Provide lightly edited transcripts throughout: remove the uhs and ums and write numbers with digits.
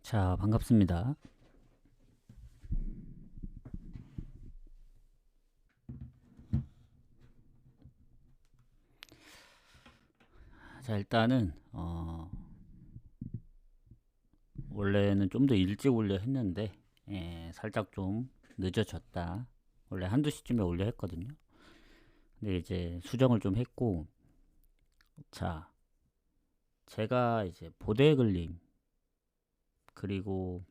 자, 반갑습니다. 자, 일단은 원래는 좀 더 일찍 올려 했는데 살짝 좀 늦어졌다. 원래 한두 시쯤에 올려 했거든요. 근데 이제 수정을 좀 했고, 자, 제가 이제 보대 글림 그리고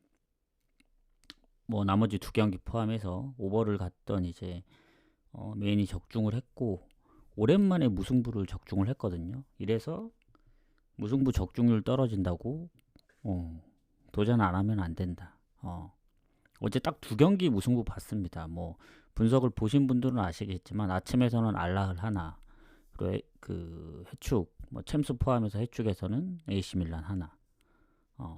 뭐 나머지 두 경기 포함해서 오버를 갔던 이제 메인이 적중을 했고, 오랜만에 무승부를 적중을 했거든요. 이래서 무승부 적중률 떨어진다고 도전 안 하면 안 된다. 어제 딱 두 경기 무승부 봤습니다. 뭐 분석을 보신 분들은 아시겠지만 아침에서는 알라를 하나, 그리고 그 해축, 뭐 챔스 포함해서 해축에서는 AC 밀란 하나.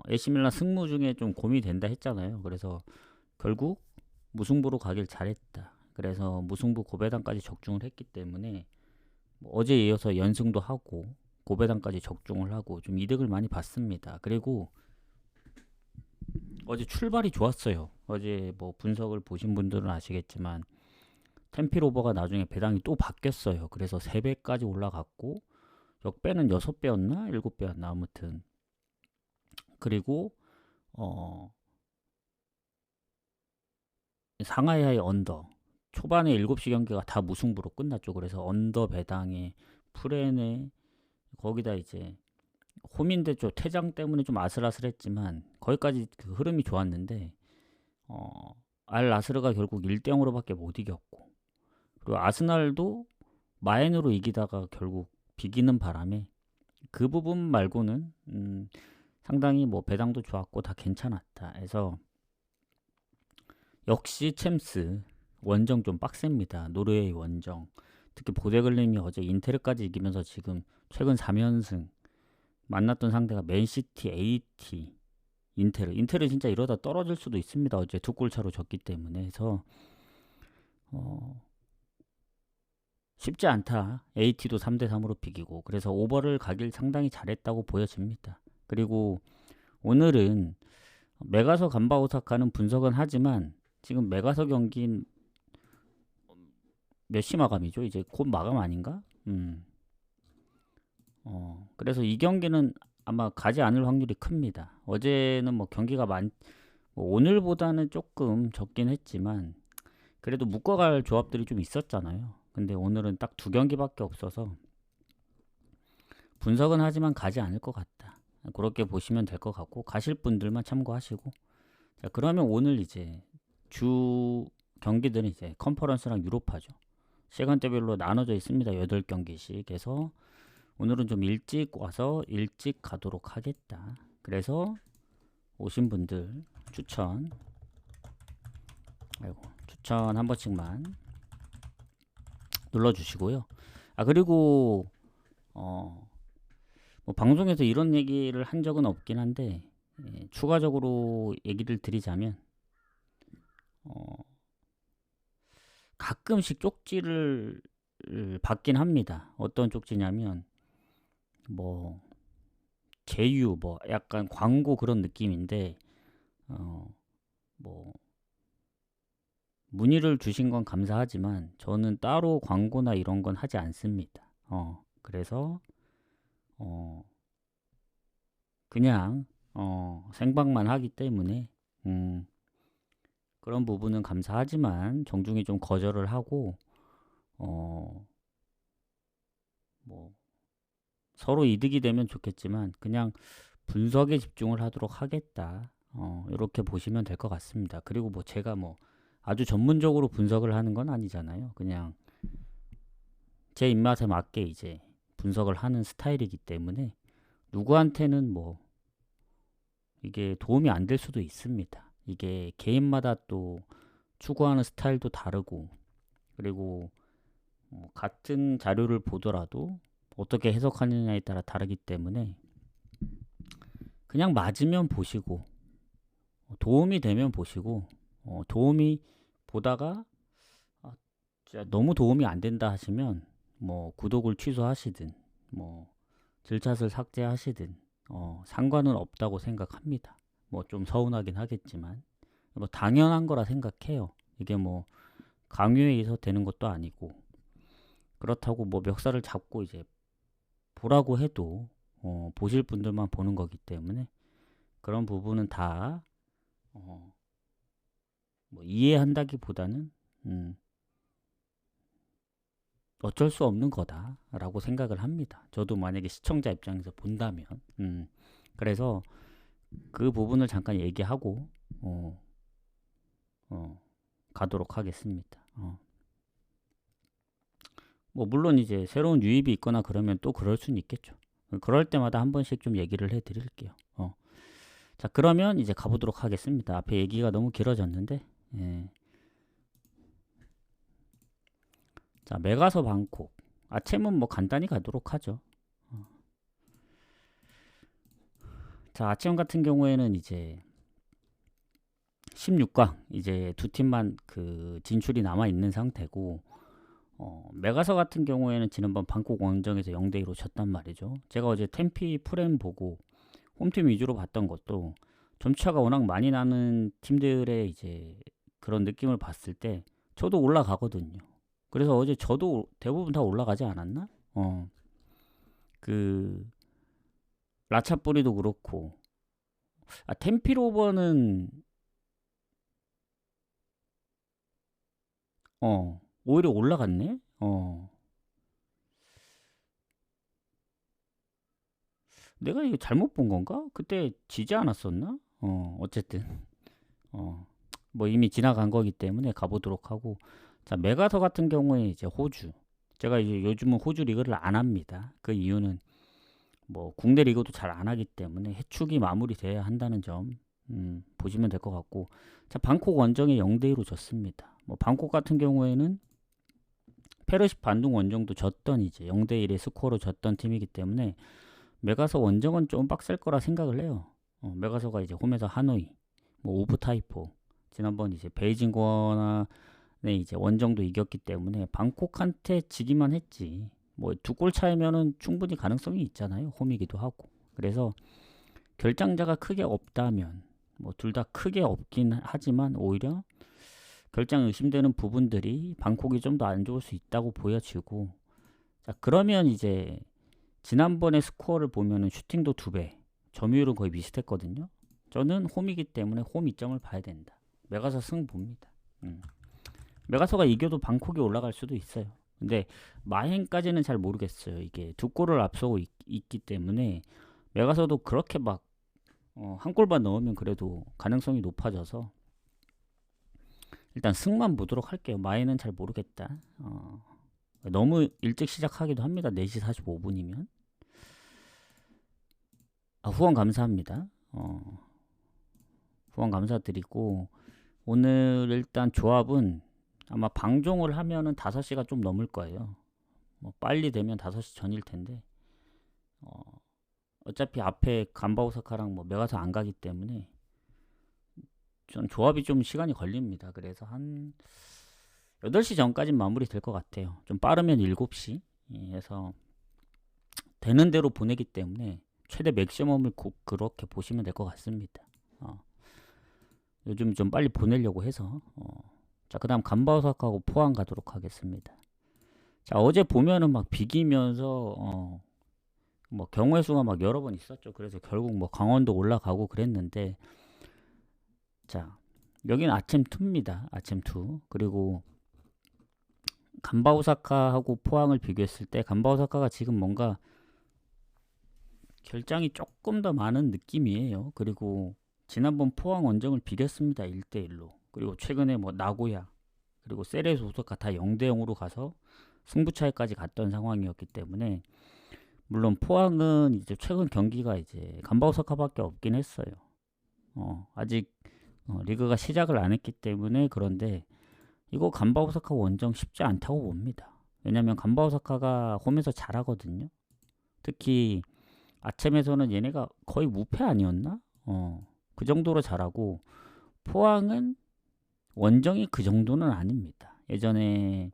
AC 밀란 승무 중에 좀 고민이 된다 했잖아요. 그래서 결국 무승부로 가길 잘했다. 그래서 무승부 고배당까지 적중을 했기 때문에 뭐 어제 이어서 연승도 하고 고배당까지 적중을 하고 좀 이득을 많이 봤습니다. 그리고 어제 출발이 좋았어요. 어제 뭐 분석을 보신 분들은 아시겠지만 템필 오버가 나중에 배당이 또 바뀌었어요. 그래서 3배까지 올라갔고 역배는 6배였나 7배였나 아무튼. 그리고 어 상하이하이 언더 초반에 7시 경기가 다 무승부로 끝났죠. 그래서 언더 배당에 프렌에 거기다 이제 홈인데 좀 퇴장 때문에 좀 아슬아슬했지만 거기까지 그 흐름이 좋았는데 어, 알 나스르가 결국 1대0으로밖에 못 이겼고, 그리고 아스날도 마엔으로 이기다가 결국 비기는 바람에 그 부분 말고는 상당히 뭐 배당도 좋았고 다 괜찮았다. 해서 역시 챔스 원정 좀 빡셉니다. 노르웨이 원정. 특히 보데글림이 어제 인테르까지 이기면서 지금 최근 3연승, 만났던 상대가 맨시티, AT, 인테르 진짜 이러다 떨어질 수도 있습니다. 어제 두 골 차로 졌기 때문에. 해서 어, 쉽지 않다. AT도 3대3으로 비기고. 그래서 오버를 가길 상당히 잘했다고 보여집니다. 그리고 오늘은 메가서 간바 오사카는 분석은 하지만 지금 메가서 경기는 몇 시 마감이죠? 이제 곧 마감 아닌가? 그래서 이 경기는 아마 가지 않을 확률이 큽니다. 어제는 뭐 경기가 뭐 오늘보다는 조금 적긴 했지만 그래도 묶어갈 조합들이 좀 있었잖아요. 근데 오늘은 딱 두 경기밖에 없어서 분석은 하지만 가지 않을 것 같다. 그렇게 보시면 될 것 같고 가실 분들만 참고하시고. 자, 그러면 오늘 이제 주 경기들은 이제 컨퍼런스랑 유로파죠. 시간대별로 나눠져 있습니다. 8경기씩 해서 오늘은 좀 일찍 와서 일찍 가도록 하겠다. 그래서 오신 분들 추천 한 번씩만 눌러주시고요. 아, 그리고 뭐 방송에서 이런 얘기를 한 적은 없긴 한데 추가적으로 얘기를 드리자면 어, 가끔씩 쪽지를 받긴 합니다. 어떤 쪽지냐면 뭐 제휴 뭐 약간 광고 그런 느낌인데 뭐 문의를 주신 건 감사하지만 저는 따로 광고나 이런 건 하지 않습니다. 그래서 어, 그냥 생방만 하기 때문에 그런 부분은 감사하지만 정중히 좀 거절을 하고 어, 뭐 서로 이득이 되면 좋겠지만 그냥 분석에 집중을 하도록 하겠다. 이렇게 보시면 될 것 같습니다. 그리고 뭐 제가 뭐 아주 전문적으로 분석을 하는 건 아니잖아요. 그냥 제 입맛에 맞게 이제 분석을 하는 스타일이기 때문에 누구한테는 뭐 이게 도움이 안 될 수도 있습니다. 이게 개인마다 또 추구하는 스타일도 다르고, 그리고 같은 자료를 보더라도 어떻게 해석하느냐에 따라 다르기 때문에 그냥 맞으면 보시고 도움이 되면 보시고 도움이 보다가 진짜 너무 도움이 안 된다 하시면 뭐 구독을 취소하시든 뭐 질차를 삭제하시든 상관은 없다고 생각합니다. 뭐 좀 서운하긴 하겠지만 뭐 당연한 거라 생각해요. 이게 뭐 강요에 의해서 되는 것도 아니고 그렇다고 뭐 멱살을 잡고 이제 보라고 해도 보실 분들만 보는 거기 때문에 그런 부분은 다 뭐 이해한다기보다는 어쩔 수 없는 거다라고 생각을 합니다. 저도 만약에 시청자 입장에서 본다면 그래서 그 부분을 잠깐 얘기하고 가도록 하겠습니다. 뭐 물론 이제 새로운 유입이 있거나 그러면 또 그럴 수는 있겠죠. 그럴 때마다 한 번씩 좀 얘기를 해드릴게요. 자, 그러면 이제 가보도록 하겠습니다. 앞에 얘기가 너무 길어졌는데 예. 자, 메가서 방콕 아챔은 뭐 간단히 가도록 하죠. 자, 아챔 같은 경우에는 이제 16강 이제 두 팀만 그 진출이 남아 있는 상태고 메가서 같은 경우에는 지난번 방콕 원정에서 0대2로 졌단 말이죠. 제가 어제 템피 프렘 보고 홈팀 위주로 봤던 것도 점차가 워낙 많이 나는 팀들의 이제 그런 느낌을 봤을 때 저도 올라가거든요. 그래서 어제 저도 대부분 다 올라가지 않았나? 그 라차뿌리도 그렇고 템피로버는 오히려 올라갔네. 내가 이거 잘못 본 건가? 그때 지지 않았었나? 어쨌든 뭐 이미 지나간 거기 때문에 가보도록 하고 자, 메가서 같은 경우에 이제 호주 제가 이제 요즘은 호주 리그를 안 합니다. 그 이유는 뭐 국내 리그도 잘 안 하기 때문에 해축이 마무리돼야 한다는 점 보시면 될 것 같고 자, 방콕 원정에 0대2로 졌습니다. 뭐 방콕 같은 경우에는 페르시 반둥 원정도 졌던 이제 0대1의 스코어로 졌던 팀이기 때문에 메가서 원정은 좀 빡셀 거라 생각을 해요. 메가서가 이제 홈에서 하노이, 뭐 오브 타이포, 지난번 이제 베이징권의 이제 원정도 이겼기 때문에 방콕한테 지기만 했지. 뭐 두 골 차이면은 충분히 가능성이 있잖아요. 홈이기도 하고. 그래서 결장자가 크게 없다면 뭐 둘 다 크게 없긴 하지만 오히려 결장 의심되는 부분들이 방콕이 좀 더 안 좋을 수 있다고 보여지고 자, 그러면 이제 지난번에 스코어를 보면은 슈팅도 2배, 점유율은 거의 비슷했거든요. 저는 홈이기 때문에 홈 이점을 봐야 된다. 메가서 승 봅니다. 메가서가 이겨도 방콕이 올라갈 수도 있어요. 근데 마행까지는 잘 모르겠어요. 이게 두 골을 앞서고 있기 때문에 메가서도 그렇게 막 한 골만 넣으면 그래도 가능성이 높아져서 일단 승만 보도록 할게요. 마행은 잘 모르겠다. 너무 일찍 시작하기도 합니다. 4시 45분이면. 후원 감사합니다. 후원 감사드리고 오늘 일단 조합은 아마 방종을 하면은 5시가 좀 넘을 거예요. 뭐 빨리 되면 5시 전일 텐데 어차피 앞에 간바오사카랑 뭐 메가서 안 가기 때문에 전 조합이 좀 시간이 걸립니다. 그래서 한 8시 전까지 마무리 될 것 같아요. 좀 빠르면 7시 해서 되는 대로 보내기 때문에 최대 맥시멈을 그렇게 보시면 될 것 같습니다. 요즘 좀 빨리 보내려고 해서 자, 그 다음 간바오사카하고 포항 가도록 하겠습니다. 자, 어제 보면은 막 비기면서 뭐 경우의 수가 막 여러 번 있었죠. 그래서 결국 뭐 강원도 올라가고 그랬는데 자, 여기는 아챔2입니다. 아챔2. 그리고 간바오사카하고 포항을 비교했을 때 간바오사카가 지금 뭔가 결장이 조금 더 많은 느낌이에요. 그리고 지난번 포항 원정을 비겼습니다. 1대1로. 그리고 최근에 뭐 나고야 그리고 세레스 오사카 다 0대0으로 가서 승부차이까지 갔던 상황이었기 때문에 물론 포항은 이제 최근 경기가 이제 간바오사카밖에 없긴 했어요. 아직 리그가 시작을 안 했기 때문에 그런데 이거 간바오사카 원정 쉽지 않다고 봅니다. 왜냐면 간바오사카가 홈에서 잘하거든요. 특히 아챔에서는 얘네가 거의 무패 아니었나? 그 정도로 잘하고 포항은 원정이 그 정도는 아닙니다. 예전에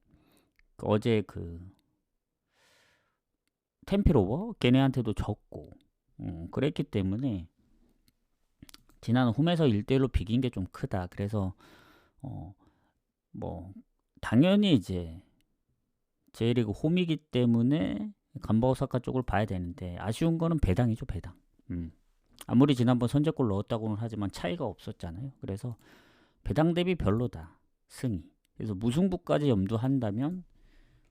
어제 그 템피로버 걔네한테도 졌고 그랬기 때문에 지난 홈에서 1대1로 비긴 게 좀 크다. 그래서 뭐 당연히 이제 J리그 홈이기 때문에 간바 오사카 쪽을 봐야 되는데, 아쉬운 거는 배당이죠, 배당. 아무리 지난번 선제골 넣었다고는 하지만 차이가 없었잖아요. 그래서 배당 대비 별로다, 승이. 그래서 무승부까지 염두한다면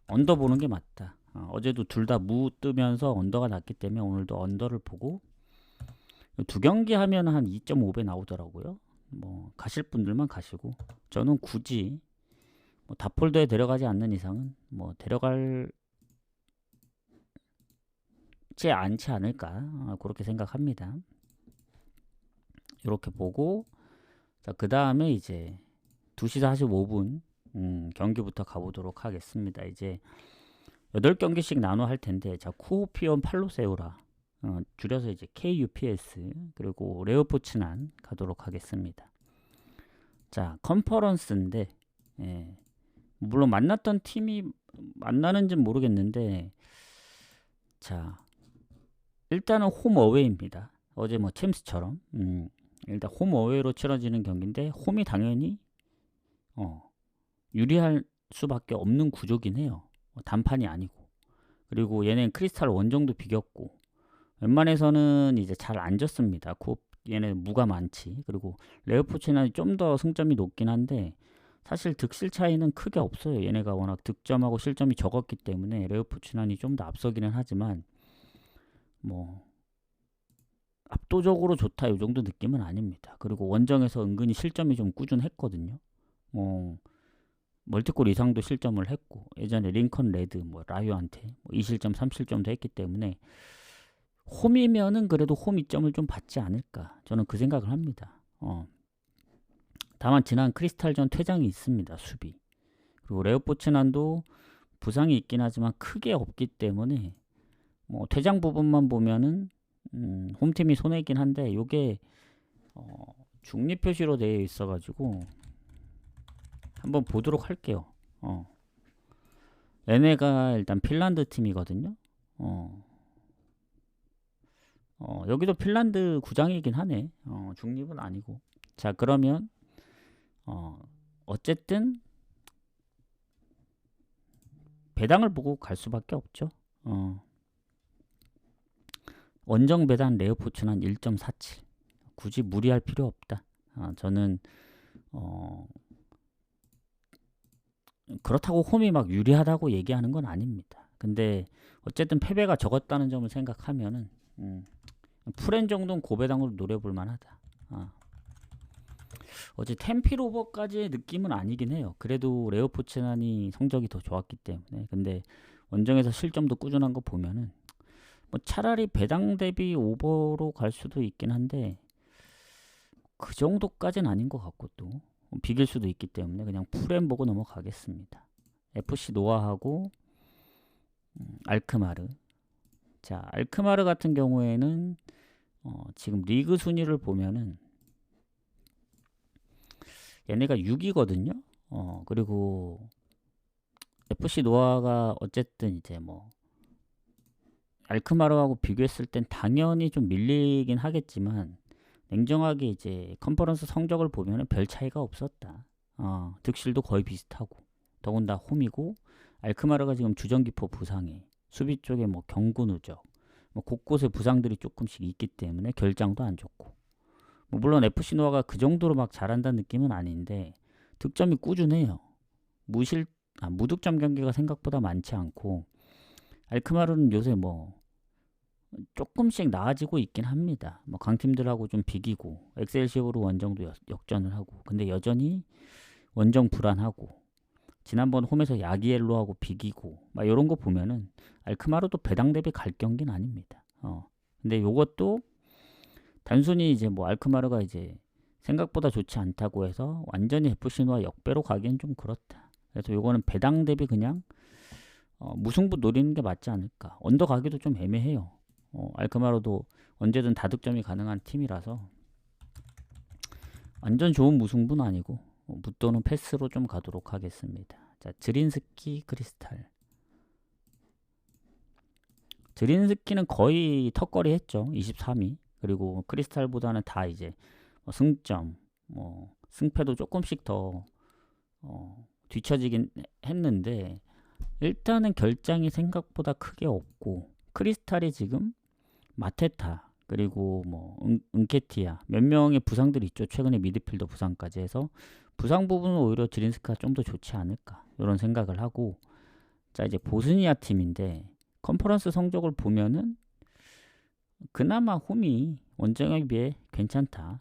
언더 보는 게 맞다. 어제도 둘 다 무 뜨면서 언더가 났기 때문에 오늘도 언더를 보고, 두 경기 하면 한 2.5배 나오더라고요. 뭐 가실 분들만 가시고, 저는 굳이 뭐 다폴더에 데려가지 않는 이상은 뭐 데려갈지 않지 않을까, 그렇게 생각합니다. 이렇게 보고, 자, 그 다음에 이제 2시 45분 경기부터 가보도록 하겠습니다. 이제 8경기씩 나눠 할 텐데, 자, 쿠오피온 팔로세우라, 줄여서 이제 KUPS, 그리고 레오포츠난 가도록 하겠습니다. 자, 컨퍼런스인데, 예, 물론 만났던 팀이 만나는지는 모르겠는데, 자, 일단은 홈 어웨이입니다. 어제 뭐 챔스처럼 일단 홈 어웨이로 치러지는 경기인데, 홈이 당연히 유리할 수밖에 없는 구조긴 해요. 단판이 아니고. 그리고 얘네는 크리스탈 원정도 비겼고, 웬만해서는 이제 잘 안 졌습니다. 얘네 무가 많지. 그리고 레오포츠난이 좀 더 승점이 높긴 한데, 사실 득실 차이는 크게 없어요. 얘네가 워낙 득점하고 실점이 적었기 때문에 레오포츠난이 좀 더 앞서기는 하지만, 뭐 압도적으로 좋다 이 정도 느낌은 아닙니다. 그리고 원정에서 은근히 실점이 좀 꾸준했거든요. 멀티골 이상도 실점을 했고, 예전에 링컨 레드, 뭐 라이오한테 뭐 2실점 3실점도 했기 때문에 홈이면은 그래도 홈 2점을 좀 받지 않을까, 저는 그 생각을 합니다. 다만 지난 크리스탈전 퇴장이 있습니다, 수비. 그리고 레오포츠난도 부상이 있긴 하지만 크게 없기 때문에 뭐 퇴장 부분만 보면은 홈팀이 손해이긴 한데, 요게 중립 표시로 되어 있어가지고 한번 보도록 할게요. 얘네가 일단 핀란드 팀이거든요. 여기도 핀란드 구장이긴 하네. 중립은 아니고. 자, 그러면 어쨌든 배당을 보고 갈 수밖에 없죠. 원정 배당 레오포츠난 1.47. 굳이 무리할 필요 없다. 저는 그렇다고 홈이 막 유리하다고 얘기하는 건 아닙니다. 근데 어쨌든 패배가 적었다는 점을 생각하면은 풀엔 정도는 고배당으로 노려볼 만하다. 어제 템피로버까지의 느낌은 아니긴 해요. 그래도 레오포츠난이 성적이 더 좋았기 때문에. 근데 원정에서 실점도 꾸준한 거 보면은 뭐 차라리 배당 대비 오버로 갈 수도 있긴 한데, 그 정도까지는 아닌 것 같고, 또 비길 수도 있기 때문에 그냥 풀엔 보고 넘어가겠습니다. FC 노아하고 알크마르. 자, 알크마르 같은 경우에는 지금 리그 순위를 보면은 얘네가 6위거든요. 그리고 FC 노아가 어쨌든 이제 뭐 알크마르하고 비교했을 땐 당연히 좀 밀리긴 하겠지만, 냉정하게 이제 컨퍼런스 성적을 보면은 별 차이가 없었다. 득실도 거의 비슷하고, 더군다나 홈이고, 알크마르가 지금 주전기포 부상에, 수비 쪽에 뭐 경고 누적, 뭐 곳곳에 부상들이 조금씩 있기 때문에 결장도 안 좋고, 뭐 물론 FC 노아가 그 정도로 막 잘한다는 느낌은 아닌데, 득점이 꾸준해요. 무득점 경기가 생각보다 많지 않고, 알크마르는 요새 뭐 조금씩 나아지고 있긴 합니다. 뭐 강팀들하고 좀 비기고, 엑셀시오로 원정도 역전을 하고, 근데 여전히 원정 불안하고, 지난번 홈에서 야기엘로하고 비기고, 막 이런 거 보면은 알크마르도 배당 대비 갈 경기는 아닙니다. 근데 요것도 단순히 이제 뭐 알크마르가 이제 생각보다 좋지 않다고 해서 완전히 FC노와 역배로 가기엔 좀 그렇다. 그래서 요거는 배당 대비 그냥 무승부 노리는 게 맞지 않을까. 언더 가기도 좀 애매해요. 알크마르도 언제든 다득점이 가능한 팀이라서 완전 좋은 무승부는 아니고, 무또는 패스로 좀 가도록 하겠습니다. 자, 드린스키 크리스탈. 드린스키는 거의 턱걸이 했죠. 23위. 그리고 크리스탈보다는 다 이제 승점, 승패도 조금씩 더 뒤처지긴 했는데 일단은 결장이 생각보다 크게 없고 크리스탈이 지금 마테타 그리고 은케티아 몇 명의 부상들이 있죠. 최근에 미드필더 부상까지 해서 부상 부분은 오히려 지린스카가 좀 더 좋지 않을까 이런 생각을 하고 자 이제 보스니아 팀인데 컨퍼런스 성적을 보면은 그나마 홈이 원정에 비해 괜찮다.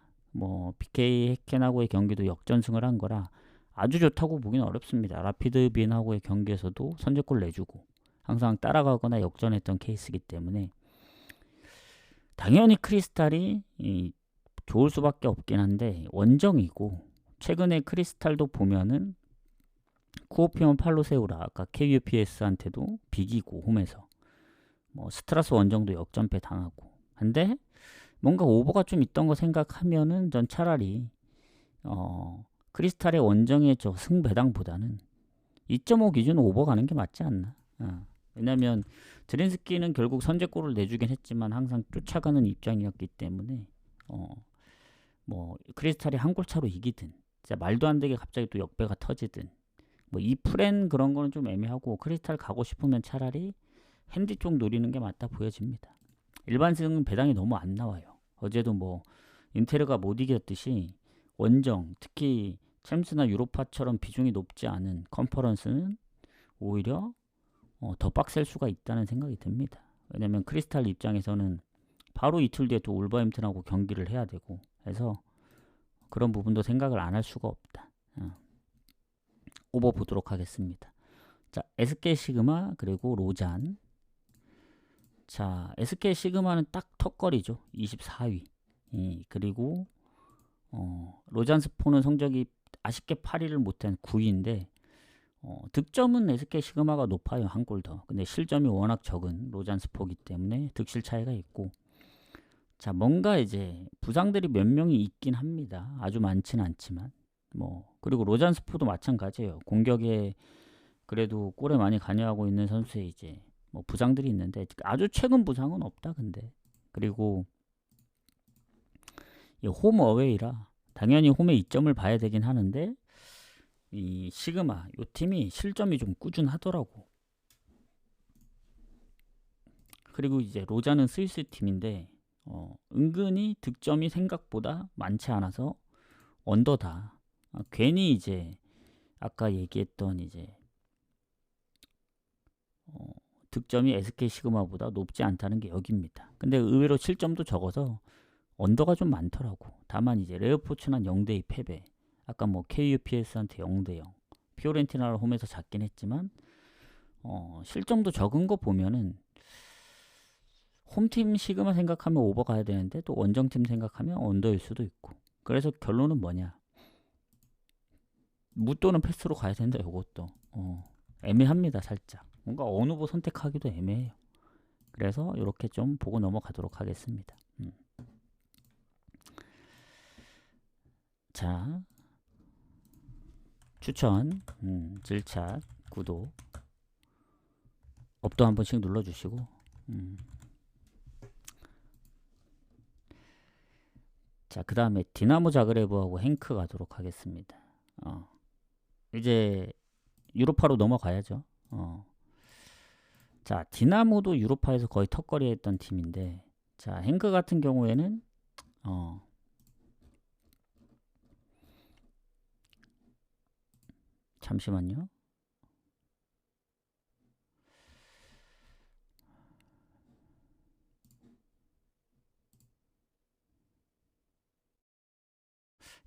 BK 해켄하고의 경기도 역전승을 한 거라 아주 좋다고 보기는 어렵습니다. 라피드 빈하고의 경기에서도 선제골 내주고 항상 따라가거나 역전했던 케이스이기 때문에 당연히 크리스탈이 좋을 수밖에 없긴 한데 원정이고 최근에 크리스탈도 보면은 쿠오피온 팔로세우라 아까 KUPS한테도 비기고 홈에서 스트라스 원정도 역전패 당하고 한데 뭔가 오버가 좀 있던 거 생각하면은 전 차라리 크리스탈의 원정의 저 승배당보다는 2.5 기준 오버 가는 게 맞지 않나. 왜냐면 드린스키는 결국 선제골을 내주긴 했지만 항상 쫓아가는 입장이었기 때문에 크리스탈이 한 골 차로 이기든 진짜 말도 안 되게 갑자기 또 역배가 터지든 이 프랜 그런 거는 좀 애매하고 크리스탈 가고 싶으면 차라리 핸디 쪽 노리는 게 맞다 보여집니다. 일반승은 배당이 너무 안 나와요. 어제도 인테르가 못 이겼듯이 원정 특히 챔스나 유로파처럼 비중이 높지 않은 컨퍼런스는 오히려 더 빡셀 수가 있다는 생각이 듭니다. 왜냐면 크리스탈 입장에서는 바로 이틀 뒤에 또 울버햄튼하고 경기를 해야 되고 해서 그런 부분도 생각을 안 할 수가 없다. 오버 보도록 하겠습니다. 자, SK 시그마 그리고 로잔. 자, SK 시그마는 딱 턱걸이죠. 24위. 그리고 로잔 스포는 성적이 아쉽게 8위를 못한 9위인데 득점은 SK 시그마가 높아요. 한 골 더. 근데 실점이 워낙 적은 로잔 스포기 때문에 득실 차이가 있고 자, 뭔가 이제 부상들이 몇 명이 있긴 합니다. 아주 많진 않지만 그리고 로잔 스포도 마찬가지예요. 공격에 그래도 골에 많이 관여하고 있는 선수의 이제 부상들이 있는데 아주 최근 부상은 없다. 근데 그리고 홈 어웨이라 당연히 홈에 이점을 봐야 되긴 하는데 이 시그마 이 팀이 실점이 좀 꾸준하더라고. 그리고 이제 로자는 스위스 팀인데 은근히 득점이 생각보다 많지 않아서 언더다. 괜히 이제 아까 얘기했던 이제 득점이 SK 시그마보다 높지 않다는 게 여기입니다. 근데 의외로 실점도 적어서 언더가 좀 많더라고. 다만 이제 레오포츠는 0대2 패배. 아까 KUPS한테 0대0. 피오렌티나를 홈에서 잡긴 했지만 실점도 적은 거 보면은 홈팀 시그마 생각하면 오버 가야 되는데 또 원정팀 생각하면 언더일 수도 있고. 그래서 결론은 뭐냐? 무또는 패스로 가야 된다. 이것도 애매합니다. 살짝. 뭔가 어느 부 선택하기도 애매해요. 그래서 이렇게 좀 보고 넘어가도록 하겠습니다. 자, 추천, 질차, 구독, 업도 한 번씩 눌러주시고 자, 그 다음에 디나모 자그레브하고 행크 가도록 하겠습니다. 이제 유로파로 넘어가야죠. 자, 디나모도 유로파에서 거의 턱걸이 했던 팀인데 자, 행크 같은 경우에는 잠시만요.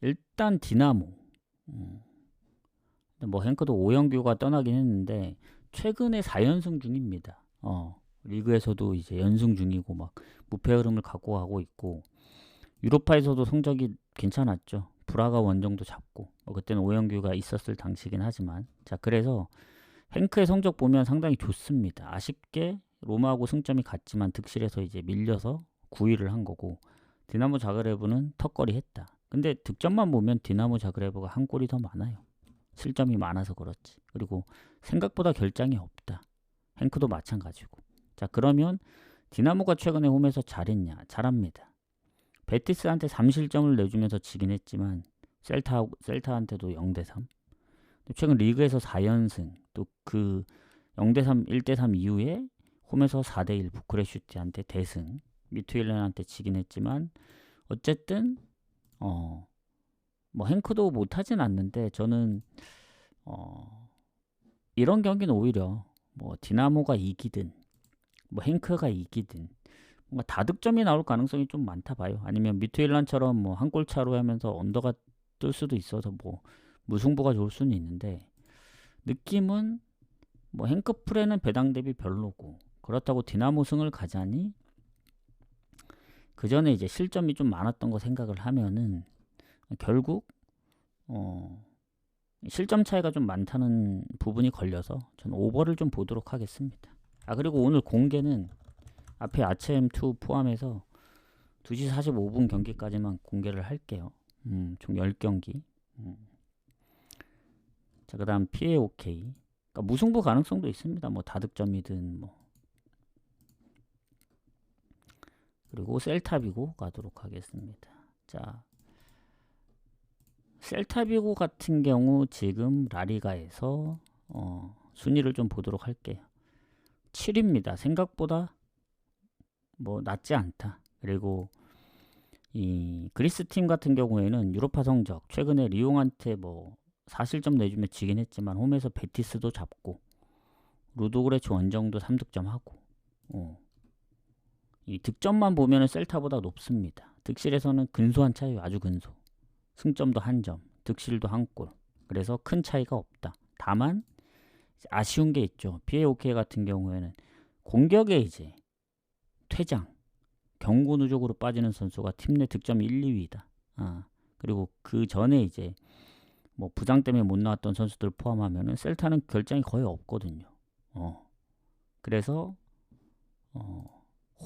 일단 디나모 행크도 오영규가 떠나긴 했는데 최근에 4연승 중입니다. 리그에서도 이제 연승 중이고 무패 흐름을 갖고 가고 있고 유로파에서도 성적이 괜찮았죠. 브라가 원정도 잡고 그때는 오영규가 있었을 당시긴 하지만 자, 그래서 행크의 성적 보면 상당히 좋습니다. 아쉽게 로마하고 승점이 같지만 득실에서 이제 밀려서 9위를 한 거고 디나모 자그레브는 턱걸이 했다. 근데 득점만 보면 디나모 자그레브가 한 골이 더 많아요. 실점이 많아서 그렇지. 그리고 생각보다 결장이 없다. 행크도 마찬가지고. 자, 그러면 디나모가 최근에 홈에서 잘했냐? 잘합니다. 베티스한테 3실점을 내주면서 지긴 했지만 셀타한테도 0대3. 최근 리그에서 4연승, 또 그 0대3, 1대3 이후에 홈에서 4대1 부쿠레슈티한테 대승, 미투일란한테 지긴 했지만 어쨌든 뭐 행크도 못하진 않는데 저는 이런 경기는 오히려 뭐 디나모가 이기든 뭐 행크가 이기든 뭔가 다득점이 나올 가능성이 좀 많다 봐요. 아니면 미투일란처럼 뭐 한 골 차로 하면서 언더가 뜰 수도 있어서 뭐 무승부가 좋을 수는 있는데, 느낌은 뭐 행크 프레는 배당 대비 별로고, 그렇다고 디나모 승을 가자니 그 전에 이제 실점이 좀 많았던 거 생각을 하면은 결국 실점 차이가 좀 많다는 부분이 걸려서 저는 오버를 좀 보도록 하겠습니다. 그리고 오늘 공개는 앞에 아체M2 포함해서 2시 45분 경기까지만 공개를 할게요. 총 10경기. 자, 그 다음 PAOK. 그러니까 무승부 가능성도 있습니다. 뭐 다득점이든 뭐. 그리고 셀타비고 가도록 하겠습니다. 자, 셀타비고 같은 경우 지금 라리가에서 순위를 좀 보도록 할게요. 7위입니다. 생각보다 뭐 낮지 않다. 그리고 이 그리스 팀 같은 경우에는 유로파 성적 최근에 리옹한테 뭐 4실점 내주면 지긴 했지만 홈에서 베티스도 잡고 루도그레츠 원정도 3득점 하고 이 득점만 보면은 셀타보다 높습니다. 득실에서는 근소한 차이, 아주 근소. 승점도 1점, 득실도 1골. 그래서 큰 차이가 없다. 다만 아쉬운 게 있죠. PAOK 같은 경우에는 공격에 이제 퇴장, 경고 누적으로 빠지는 선수가 팀 내 득점 1, 2위다. 그리고 그 전에 이제 뭐 부상 때문에 못 나왔던 선수들 포함하면은 셀타는 결장이 거의 없거든요. 그래서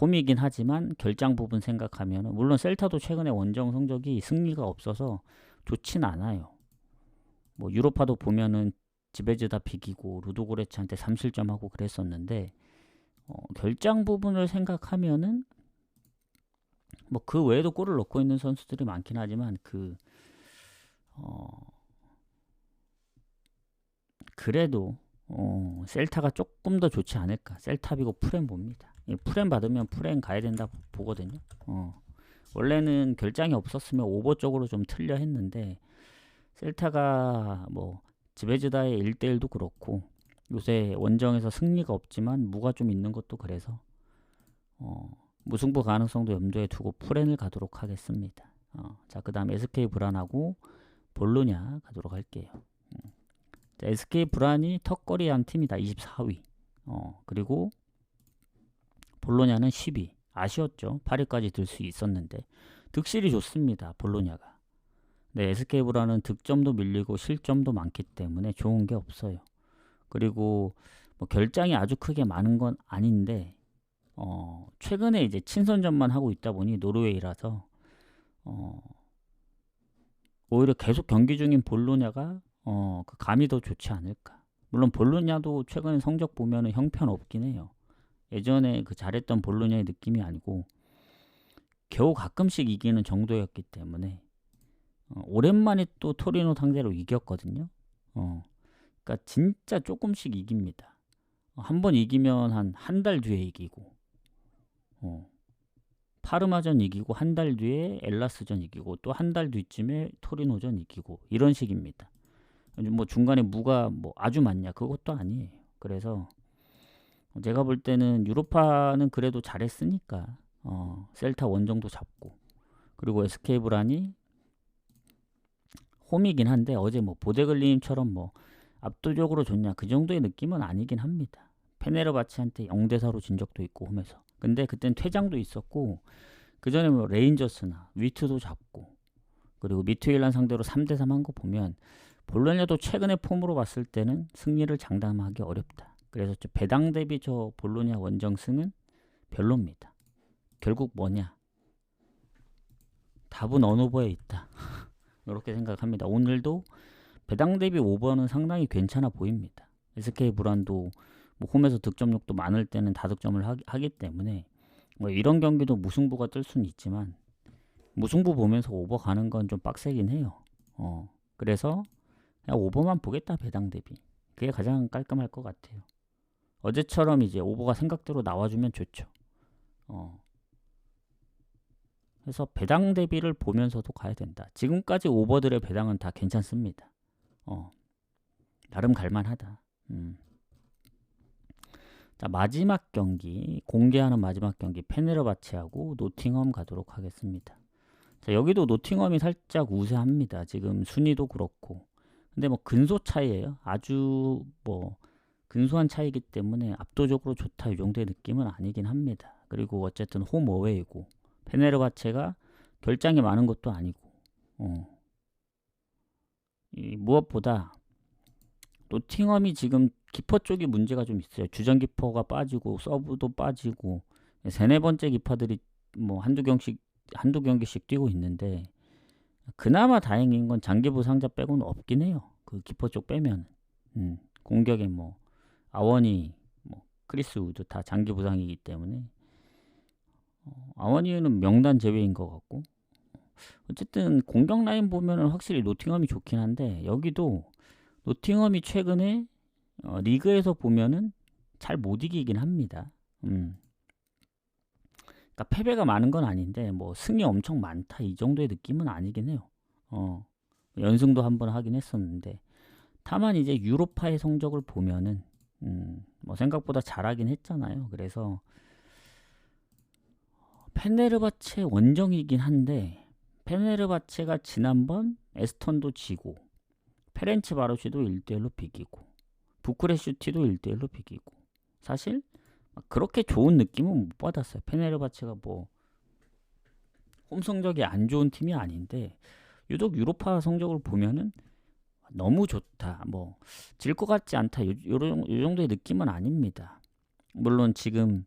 홈이긴 하지만 결장 부분 생각하면은, 물론 셀타도 최근에 원정 성적이 승리가 없어서 좋진 않아요. 뭐 유로파도 보면은 지베즈다 비기고 루도고레츠한테 3실점하고 그랬었는데 결장 부분을 생각하면은 뭐 그 외에도 골을 넣고 있는 선수들이 많긴 하지만 그래도 셀타가 조금 더 좋지 않을까. 셀타비고 프렘 봅니다. 프렘 받으면 프렘 가야 된다 보거든요. 원래는 결장이 없었으면 오버 쪽으로 좀 틀려 했는데 셀타가 뭐 지베즈다의 1대1도 그렇고 요새 원정에서 승리가 없지만 무가 좀 있는 것도 그래서 무승부 가능성도 염두에 두고 프렌을 가도록 하겠습니다. 자, 그 다음 SK 브란하고 볼로냐 가도록 할게요. 자, SK 브란이 턱걸이한 팀이다. 24위. 그리고 볼로냐는 10위. 아쉬웠죠. 8위까지 들 수 있었는데 득실이 좋습니다. 볼로냐가. 네, SK 브란은 득점도 밀리고 실점도 많기 때문에 좋은 게 없어요. 그리고 뭐 결장이 아주 크게 많은 건 아닌데 최근에 이제 친선전만 하고 있다 보니 노르웨이라서 오히려 계속 경기 중인 볼로냐가 그 감이 더 좋지 않을까. 물론 볼로냐도 최근에 성적 보면은 형편없긴 해요. 예전에 그 잘했던 볼로냐의 느낌이 아니고 겨우 가끔씩 이기는 정도였기 때문에 오랜만에 또 토리노 상대로 이겼거든요. 그러니까 진짜 조금씩 이깁니다. 한 번 이기면 한 달 뒤에 이기고 파르마전 이기고 한 달 뒤에 엘라스전 이기고 또 한 달 뒤쯤에 토리노전 이기고 이런 식입니다. 뭐 중간에 무가 뭐 아주 많냐 그것도 아니에요. 그래서 제가 볼 때는 유로파는 그래도 잘했으니까 셀타 원정도 잡고, 그리고 SK 브란이 홈이긴 한데 어제 뭐 보데글림처럼 뭐 압도적으로 좋냐 그 정도의 느낌은 아니긴 합니다. 페네르바치한테 0대4로 진 적도 있고 홈에서. 근데 그땐 퇴장도 있었고 그 전에 뭐 레인저스나 위트도 잡고 그리고 미투일란 상대로 3대3 한 거 보면 볼로냐도 최근의 폼으로 봤을 때는 승리를 장담하기 어렵다. 그래서 저 배당 대비 저 볼로냐 원정승은 별로입니다. 결국 뭐냐? 답은 언오버에 있다. 이렇게 생각합니다. 오늘도 배당 대비 오버는 상당히 괜찮아 보입니다. SK 브란도 뭐 홈에서 득점력도 많을 때는 다득점을 하기 때문에 뭐 이런 경기도 무승부가 뜰 수는 있지만 무승부 보면서 오버 가는 건 좀 빡세긴 해요. 그래서 그냥 오버만 보겠다, 배당 대비. 그게 가장 깔끔할 것 같아요. 어제처럼 이제 오버가 생각대로 나와주면 좋죠. 그래서 배당 대비를 보면서도 가야 된다. 지금까지 오버들의 배당은 다 괜찮습니다. 나름 갈만하다. 자, 마지막 경기, 공개하는 마지막 경기, 페네르바체하고 노팅엄 가도록 하겠습니다. 자, 여기도 노팅엄이 살짝 우세합니다. 지금 순위도 그렇고. 근데 뭐 근소 차이예요. 아주 뭐 근소한 차이기 때문에 압도적으로 좋다 이 정도의 느낌은 아니긴 합니다. 그리고 어쨌든 홈 어웨이고 페네르바체가 결장이 많은 것도 아니고 무엇보다 노팅엄이 지금 기퍼 쪽이 문제가 좀 있어요. 주전 기퍼가 빠지고 서브도 빠지고 세네 번째 기퍼들이 뭐 한두 경기씩 뛰고 있는데 그나마 다행인 건 장기 부상자 빼고는 없긴 해요. 그 기퍼 쪽 빼면 공격에 뭐 아워니, 뭐 크리스 우드 다 장기 부상이기 때문에 아워니는 명단 제외인 것 같고 어쨌든 공격 라인 보면은 확실히 노팅엄이 좋긴 한데 여기도 노팅엄이 최근에 리그에서 보면은 잘 못 이기긴 합니다. 그러니까 패배가 많은 건 아닌데 뭐 승이 엄청 많다 이 정도의 느낌은 아니긴 해요. 연승도 한번 하긴 했었는데 다만 이제 유로파의 성적을 보면은 뭐 생각보다 잘하긴 했잖아요. 그래서 페네르바체 원정이긴 한데 페네르바체가 지난번 에스턴도 지고 페렌츠 바로시도 1대1로 비기고 부쿠레슈티도 1대1로 비기고 사실 그렇게 좋은 느낌은 못 받았어요. 페네르바체가 뭐 홈 성적이 안 좋은 팀이 아닌데 유독 유로파 성적을 보면은 너무 좋다, 뭐 질 것 같지 않다 요 정도의 느낌은 아닙니다. 물론 지금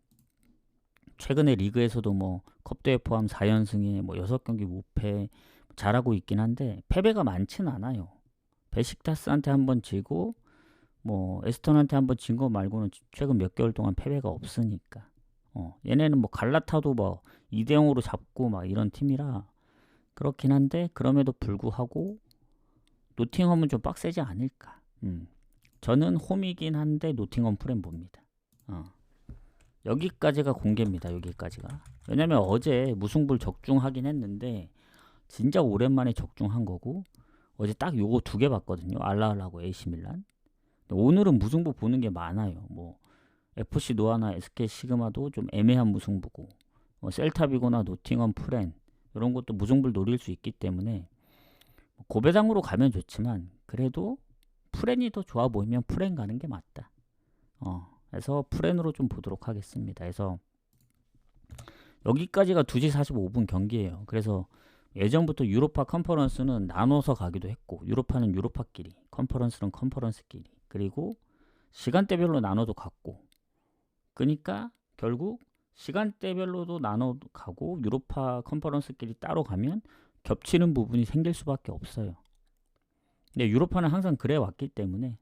최근에 리그에서도 뭐 컵대회 포함 4연승에 뭐 6경기 무패 잘하고 있긴 한데 패배가 많진 않아요. 베식타스한테 한번 지고 뭐 에스턴한테 한번 진 거 말고는 최근 몇 개월 동안 패배가 없으니까. 얘네는 뭐 갈라타도 뭐 2대0으로 잡고 막 이런 팀이라 그렇긴 한데 그럼에도 불구하고 노팅엄은 좀 빡세지 않을까. 저는 홈이긴 한데 노팅엄 프렌 봅니다. 여기까지가 공개입니다. 여기까지가. 왜냐면 어제 무승부를 적중하긴 했는데 진짜 오랜만에 적중한 거고 어제 딱 요거 두 개 봤거든요. 알라알하고 AC 밀란. 오늘은 무승부 보는 게 많아요. 뭐 FC 노아나 SK 시그마도 좀 애매한 무승부고 셀타비고나 노팅엄 프렌 이런 것도 무승부를 노릴 수 있기 때문에 고배당으로 가면 좋지만 그래도 프렌이 더 좋아 보이면 프렌 가는 게 맞다. 그래서 프렌으로 좀 보도록 하겠습니다. 그래서 여기까지가 2시 45분 경기예요. 그래서 예전부터 유로파 컨퍼런스는 나눠서 가기도 했고 유로파는 유로파끼리 컨퍼런스는 컨퍼런스끼리 그리고 시간대별로 나눠도 갔고 그러니까 결국 시간대별로도 나눠 가고 유로파 컨퍼런스끼리 따로 가면 겹치는 부분이 생길 수밖에 없어요. 근데 유로파는 항상 그래 왔기 때문에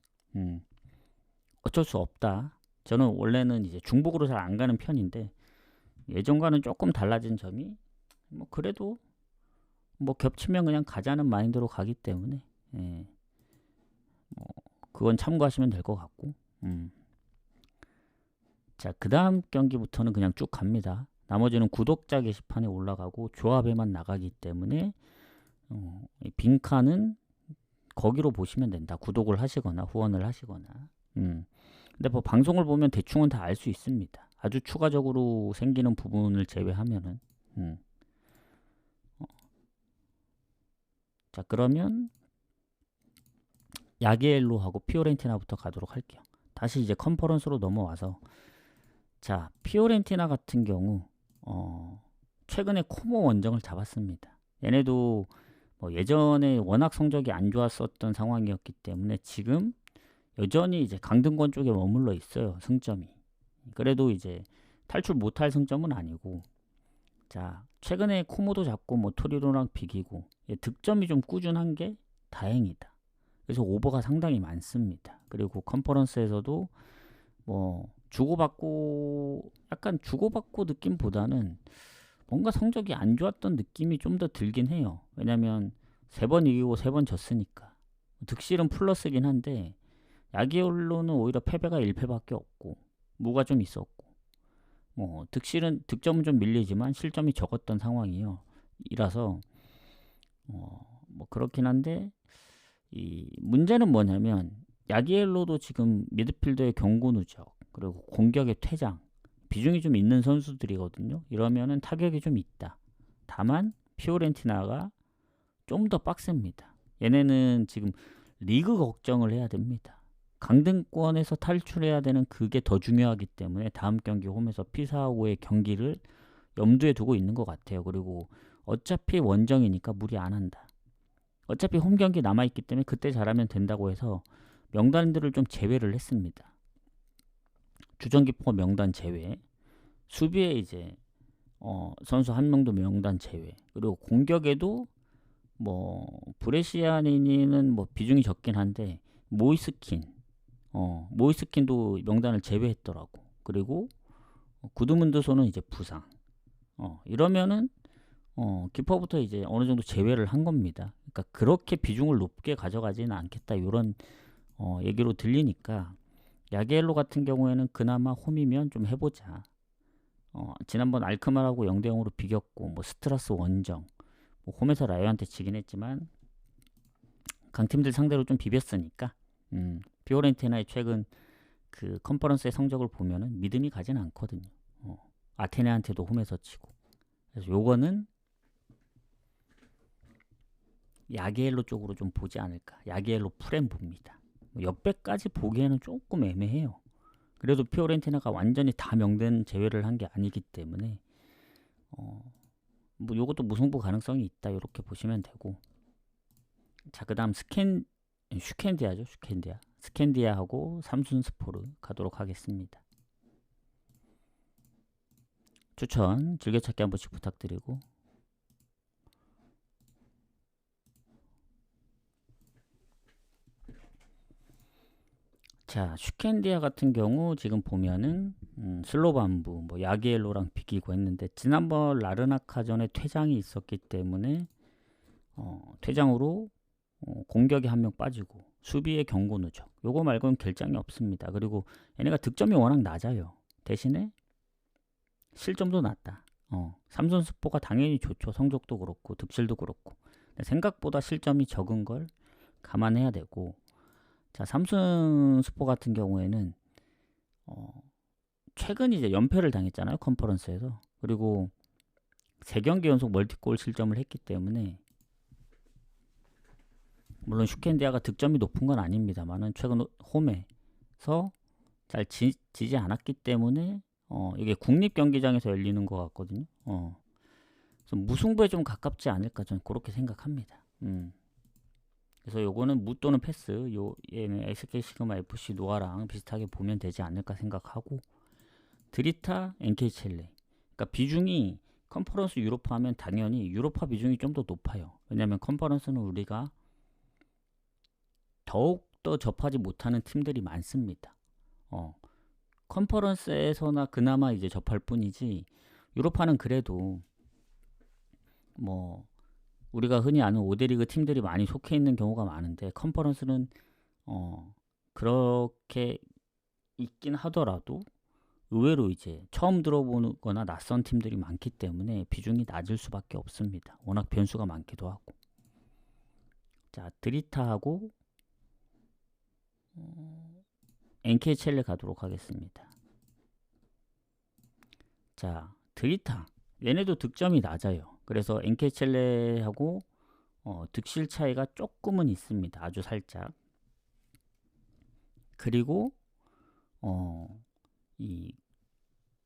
어쩔 수 없다. 저는 원래는 이제 중복으로 잘 안 가는 편인데 예전과는 조금 달라진 점이 뭐 그래도 뭐 겹치면 그냥 가자는 마인드로 가기 때문에 뭐 그건 참고하시면 될 것 같고 자, 그 다음 경기부터는 그냥 쭉 갑니다. 나머지는 구독자 게시판에 올라가고 조합에만 나가기 때문에 이 빈칸은 거기로 보시면 된다. 구독을 하시거나 후원을 하시거나 근데 뭐 방송을 보면 대충은 다 알 수 있습니다. 아주 추가적으로 생기는 부분을 제외하면은 자, 그러면 야기엘로하고 피오렌티나부터 가도록 할게요. 다시 이제 컨퍼런스로 넘어와서 자, 피오렌티나 같은 경우 최근에 코모 원정을 잡았습니다. 얘네도 뭐 예전에 워낙 성적이 안 좋았었던 상황이었기 때문에 지금 여전히 이제 강등권 쪽에 머물러 있어요. 승점이. 그래도 이제 탈출 못할 승점은 아니고 자, 최근에 코모도 잡고 뭐 토리노랑 비기고 득점이 좀 꾸준한 게 다행이다. 그래서 오버가 상당히 많습니다. 그리고 컨퍼런스에서도 뭐 주고받고 약간 주고받고 느낌보다는 뭔가 성적이 안 좋았던 느낌이 좀 더 들긴 해요. 왜냐면 3번 이기고 3번 졌으니까. 득실은 플러스긴 한데 야기엘로는 오히려 패배가 1패밖에 없고 무가 좀 있었고 뭐 득실은 득점은 좀 밀리지만 실점이 적었던 상황이요. 이라서 뭐 그렇긴 한데 이 문제는 뭐냐면 야기엘로도 지금 미드필더의 경고 누적 그리고 공격의 퇴장 비중이 좀 있는 선수들이거든요. 이러면은 타격이 좀 있다. 다만 피오렌티나가 좀 더 빡셉니다. 얘네는 지금 리그 걱정을 해야 됩니다. 강등권에서 탈출해야 되는 그게 더 중요하기 때문에 다음 경기 홈에서 피사오의 경기를 염두에 두고 있는 것 같아요. 그리고 어차피 원정이니까 무리 안 한다. 어차피 홈 경기 남아있기 때문에 그때 잘하면 된다고 해서 명단들을 좀 제외를 했습니다. 주전기포 명단 제외, 수비에 이제 선수 한 명도 명단 제외, 그리고 공격에도 뭐 브레시아니는 뭐 비중이 적긴 한데 모이스킨도 명단을 제외했더라고. 그리고 구드문드소는 이제 부상. 이러면은 키퍼부터 이제 어느 정도 제외를 한 겁니다. 그러니까 그렇게 비중을 높게 가져가지는 않겠다. 이런 얘기로 들리니까 야게엘로 같은 경우에는 그나마 홈이면 좀 해보자. 지난번 알크마라고 0대0으로 비겼고 뭐 스트라스 원정 뭐 홈에서 라이오한테 지긴 했지만 강팀들 상대로 좀 비볐으니까 피오렌티나의 최근 그 컨퍼런스의 성적을 보면은 믿음이 가진 않거든요. 아테네한테도 홈에서 치고 그래서 요거는 야게엘로 쪽으로 좀 보지 않을까. 야게엘로 프렘 봅니다. 역배까지 보기에는 조금 애매해요. 그래도 피오렌티나가 완전히 다 명단 제외를 한 게 아니기 때문에 뭐 요것도 무승부 가능성이 있다 이렇게 보시면 되고 자 그다음 스캔디아하고 삼순스포르 가도록 하겠습니다. 추천 즐겨찾기 한 번씩 부탁드리고 자 슈켄디아 같은 경우 지금 보면은 슬로반부 뭐 야기엘로랑 비기고 했는데 지난번 라르나카전에 퇴장이 있었기 때문에 퇴장으로 공격에 한 명 빠지고 수비에 경고 누적 요거 말고는 결장이 없습니다. 그리고 얘네가 득점이 워낙 낮아요. 대신에 실점도 낮다. 삼선수포가 당연히 좋죠. 성적도 그렇고 득실도 그렇고 생각보다 실점이 적은 걸 감안해야 되고 자 삼성스포 같은 경우에는 최근 이제 연패를 당했잖아요. 컨퍼런스에서. 그리고 3경기 연속 멀티골 실점을 했기 때문에 물론 슈켄디아가 득점이 높은 건 아닙니다만은 최근 홈에서 잘 지지 않았기 때문에 이게 국립경기장에서 열리는 것 같거든요. 그래서 무승부에 좀 가깝지 않을까 저는 그렇게 생각합니다. 그래서 요거는 무 또는 패스 얘는 SK 시그마 FC 노아랑 비슷하게 보면 되지 않을까 생각하고 드리타 NK 첼레 그러니까 비중이 컨퍼런스 유로파 하면 당연히 유로파 비중이 좀 더 높아요. 왜냐면 컨퍼런스는 우리가 더욱더 접하지 못하는 팀들이 많습니다. 컨퍼런스에서나 그나마 이제 접할 뿐이지 유로파는 그래도 뭐 우리가 흔히 아는 5대 리그 팀들이 많이 속해 있는 경우가 많은데 컨퍼런스는 그렇게 있긴 하더라도 의외로 이제 처음 들어보거나 낯선 팀들이 많기 때문에 비중이 낮을 수밖에 없습니다. 워낙 변수가 많기도 하고. 자 드리타하고 NK 첼레 가도록 하겠습니다. 자 드리타 얘네도 득점이 낮아요. 그래서 NK 첼레하고 득실 차이가 조금은 있습니다. 아주 살짝. 그리고 이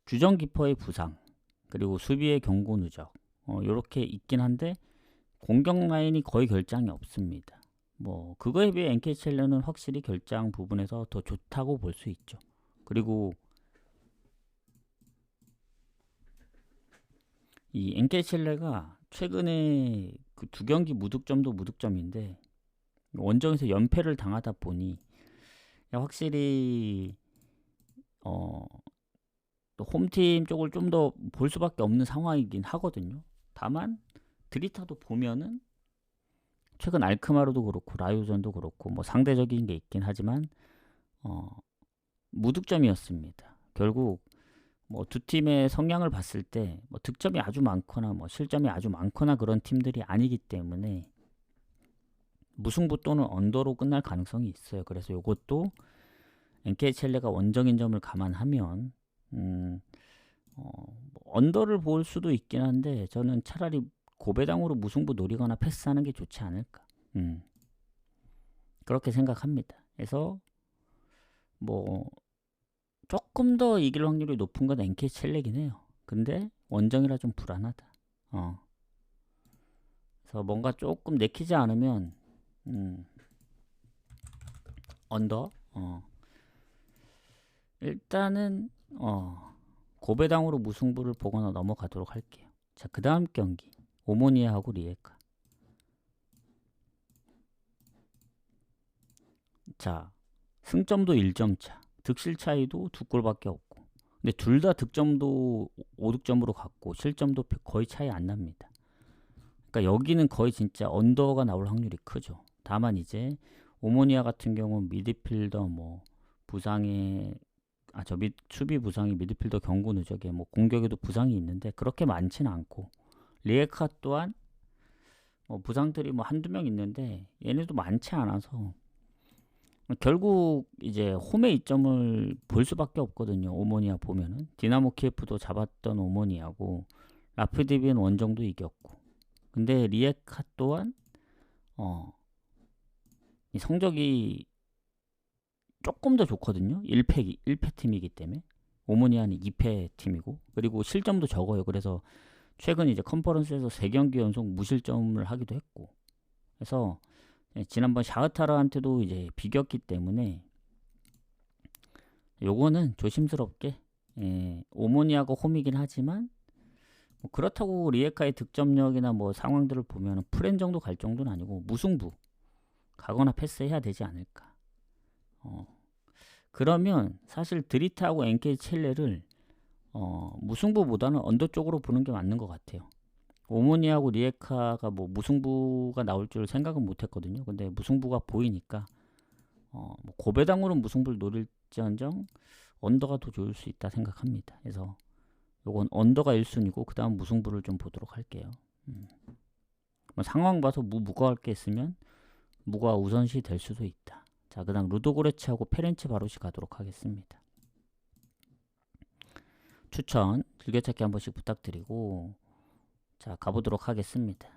주전키퍼의 부상 그리고 수비의 경고 누적 요렇게 있긴 한데 공격 라인이 거의 결장이 없습니다. 뭐 그거에 비해 NK 첼레는 확실히 결장 부분에서 더 좋다고 볼 수 있죠. 그리고 이 NK 첼레가 최근에 그 2경기 무득점도 무득점인데 원정에서 연패를 당하다 보니 확실히 또 홈팀 쪽을 좀 더 볼 수밖에 없는 상황이긴 하거든요. 다만 드리타도 보면은 최근 알크마르도 그렇고 라이오전도 그렇고 뭐 상대적인 게 있긴 하지만 무득점이었습니다. 결국 뭐 두 팀의 성향을 봤을 때 뭐 득점이 아주 많거나 뭐 실점이 아주 많거나 그런 팀들이 아니기 때문에 무승부 또는 언더로 끝날 가능성이 있어요. 그래서 이것도 NK첼레가 원정인 점을 감안하면 뭐 언더를 볼 수도 있긴 한데 저는 차라리 고배당으로 무승부 노리거나 패스하는 게 좋지 않을까. 그렇게 생각합니다. 그래서 뭐 조금 더 이길 확률이 높은 건 NK첼레긴 해요. 근데 원정이라 좀 불안하다. 그래서 뭔가 조금 내키지 않으면 언더. 일단은 고배당으로 무승부를 보거나 넘어가도록 할게요. 자, 그 다음 경기 오모니아하고 리에카. 자, 승점도 1점 차, 득실 차이도 2골밖에 없고, 근데 둘 다 득점도 5득점으로 갔고 실점도 거의 차이 안 납니다. 그러니까 여기는 거의 진짜 언더가 나올 확률이 크죠. 다만 이제 오모니아 같은 경우는 미드필더 뭐 부상에 수비 부상이 미드필더 경고 누적에 뭐 공격에도 부상이 있는데 그렇게 많지는 않고, 리에카 또한 뭐 부상들이 뭐 한두 명 있는데 얘네도 많지 않아서 결국 이제 홈의 이점을 볼 수밖에 없거든요. 오모니아 보면은 디나모 키예프도 잡았던 오모니아고 라피드비엔 원정도 이겼고, 근데 리에카 또한 이 성적이 조금 더 좋거든요. 1패 팀이기 때문에. 오모니아는 2패 팀이고, 그리고 실점도 적어요. 그래서 최근 이제 컨퍼런스에서 3경기 연속 무실점을 하기도 했고, 그래서 지난번 샤흐타르한테도 이제 비겼기 때문에 요거는 조심스럽게, 오모니아가 홈이긴 하지만 뭐 그렇다고 리에카의 득점력이나 뭐 상황들을 보면 프렌 정도 갈 정도는 아니고 무승부 가거나 패스해야 되지 않을까. 그러면 사실 드리타하고 NK첼레를 무승부보다는 언더 쪽으로 보는 게 맞는 것 같아요. 오모니하고 리에카가 뭐 무승부가 나올 줄 생각은 못했거든요. 근데 무승부가 보이니까 뭐 고배당으로 무승부를 노릴지언정 언더가 더 좋을 수 있다 생각합니다. 그래서 요건 언더가 1순위고 그 다음 무승부를 좀 보도록 할게요. 뭐 상황 봐서 무거울 게 있으면 무가 우선시 될 수도 있다. 자, 그 다음 루도고레츠하고 페렌치 바로시 가도록 하겠습니다. 추천 즐겨찾기 한 번씩 부탁드리고, 자, 가보도록 하겠습니다.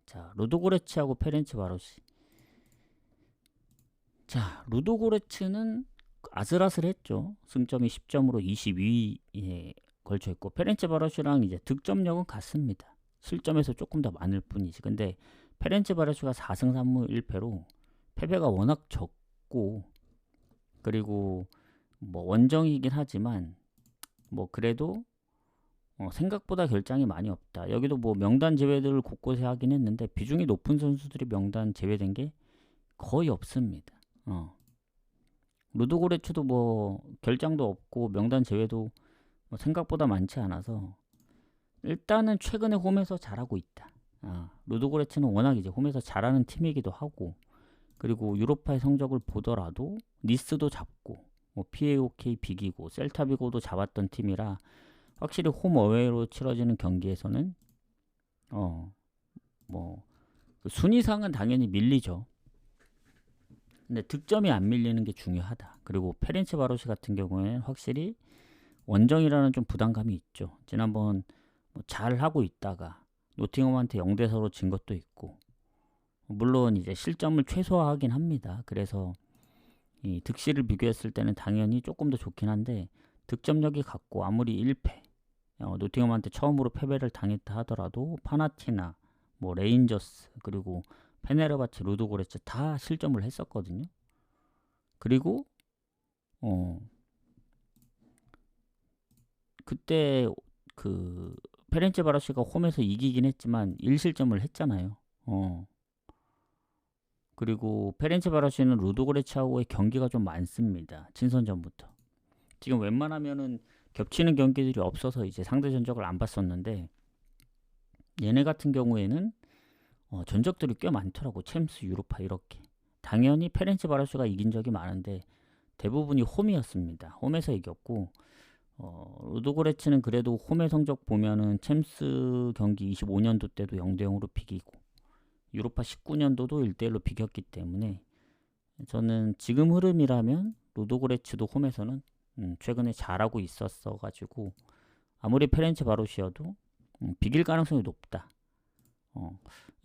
자, 루도고레츠하고 페렌치 바로시. 자, 루도고레츠는 아슬아슬했죠. 승점이 10점으로 22위에 걸쳐있고, 페렌치 바로시랑 이제 득점력은 같습니다. 실점에서 조금 더 많을 뿐이지. 근데 페렌치 바로시가 4승 3무 1패로 패배가 워낙 적고, 그리고 뭐 원정이긴 하지만 뭐 그래도 생각보다 결장이 많이 없다. 여기도 뭐 명단 제외들을 곳곳에 하긴 했는데 비중이 높은 선수들이 명단 제외된 게 거의 없습니다. 루도고레츠도 뭐 결장도 없고 명단 제외도 뭐 생각보다 많지 않아서 일단은 최근에 홈에서 잘하고 있다. 루도고레츠는 워낙 이제 홈에서 잘하는 팀이기도 하고, 그리고 유로파의 성적을 보더라도 니스도 잡고 뭐 PAOK 비기고 셀타비고도 잡았던 팀이라 확실히 홈 어웨이로 치러지는 경기에서는 뭐 순위상은 당연히 밀리죠. 근데 득점이 안 밀리는 게 중요하다. 그리고 페렌치 바로시 같은 경우에는 확실히 원정이라는 좀 부담감이 있죠. 지난번 뭐 잘하고 있다가 노팅엄한테 0대4로 진 것도 있고, 물론 이제 실점을 최소화하긴 합니다. 그래서 이 득실을 비교했을 때는 당연히 조금 더 좋긴 한데 득점력이 같고 아무리 1패 노팅엄한테 처음으로 패배를 당했다 하더라도 파나티나 뭐 레인저스 그리고 페네르바체 루도고레츠 다 실점을 했었거든요. 그리고 그때 그 페렌체 바로시가 홈에서 이기긴 했지만 1실점을 했잖아요. 그리고 페렌체 바로시는 루도고레츠하고의 경기가 좀 많습니다. 친선전부터. 지금 웬만하면은 겹치는 경기들이 없어서 이제 상대 전적을 안 봤었는데 얘네 같은 경우에는 전적들이 꽤 많더라고. 챔스, 유로파 이렇게. 당연히 페렌치바로스가 이긴 적이 많은데 대부분이 홈이었습니다. 홈에서 이겼고 루도고레츠는 그래도 홈의 성적 보면은 챔스 경기 25년도 때도 0대 0으로 비기고 유로파 19년도도 1대 1로 비겼기 때문에 저는 지금 흐름이라면 루도고레츠도 홈에서는 최근에 잘하고 있었어 가지고 아무리 페렌치바로시여도 비길 가능성이 높다.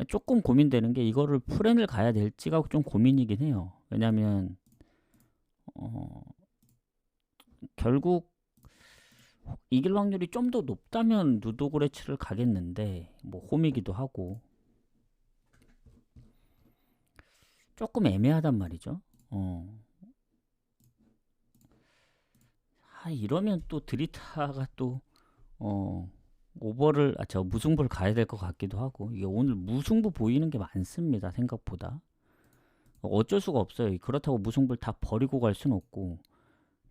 조금 고민되는 게 이거를 프렌을 가야 될지가 좀 고민이긴 해요. 왜냐면 결국 이길 확률이 좀 더 높다면 루도고레츠를 가겠는데 뭐 홈이기도 하고 조금 애매하단 말이죠. 이러면 또 드리타가 또 오버를 저 무승부를 가야 될 것 같기도 하고 이게 오늘 무승부 보이는 게 많습니다. 생각보다 어쩔 수가 없어요. 그렇다고 무승부를 다 버리고 갈 수는 없고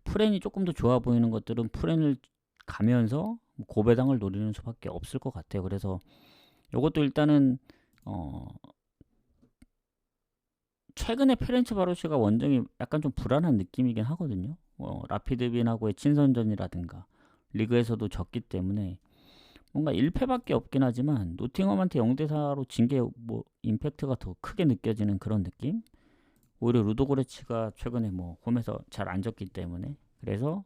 프렌이 조금 더 좋아 보이는 것들은 프렌을 가면서 고배당을 노리는 수밖에 없을 것 같아요. 그래서 이것도 일단은 최근에 페렌츠바로시가 원정이 약간 좀 불안한 느낌이긴 하거든요. 라피드빈하고의 친선전이라든가 리그에서도 졌기 때문에 뭔가 1패밖에 없긴 하지만 노팅엄한테 0대4로 진 게 뭐 임팩트가 더 크게 느껴지는 그런 느낌? 오히려 루도고레츠가 최근에 뭐 홈에서 잘 안 졌기 때문에 그래서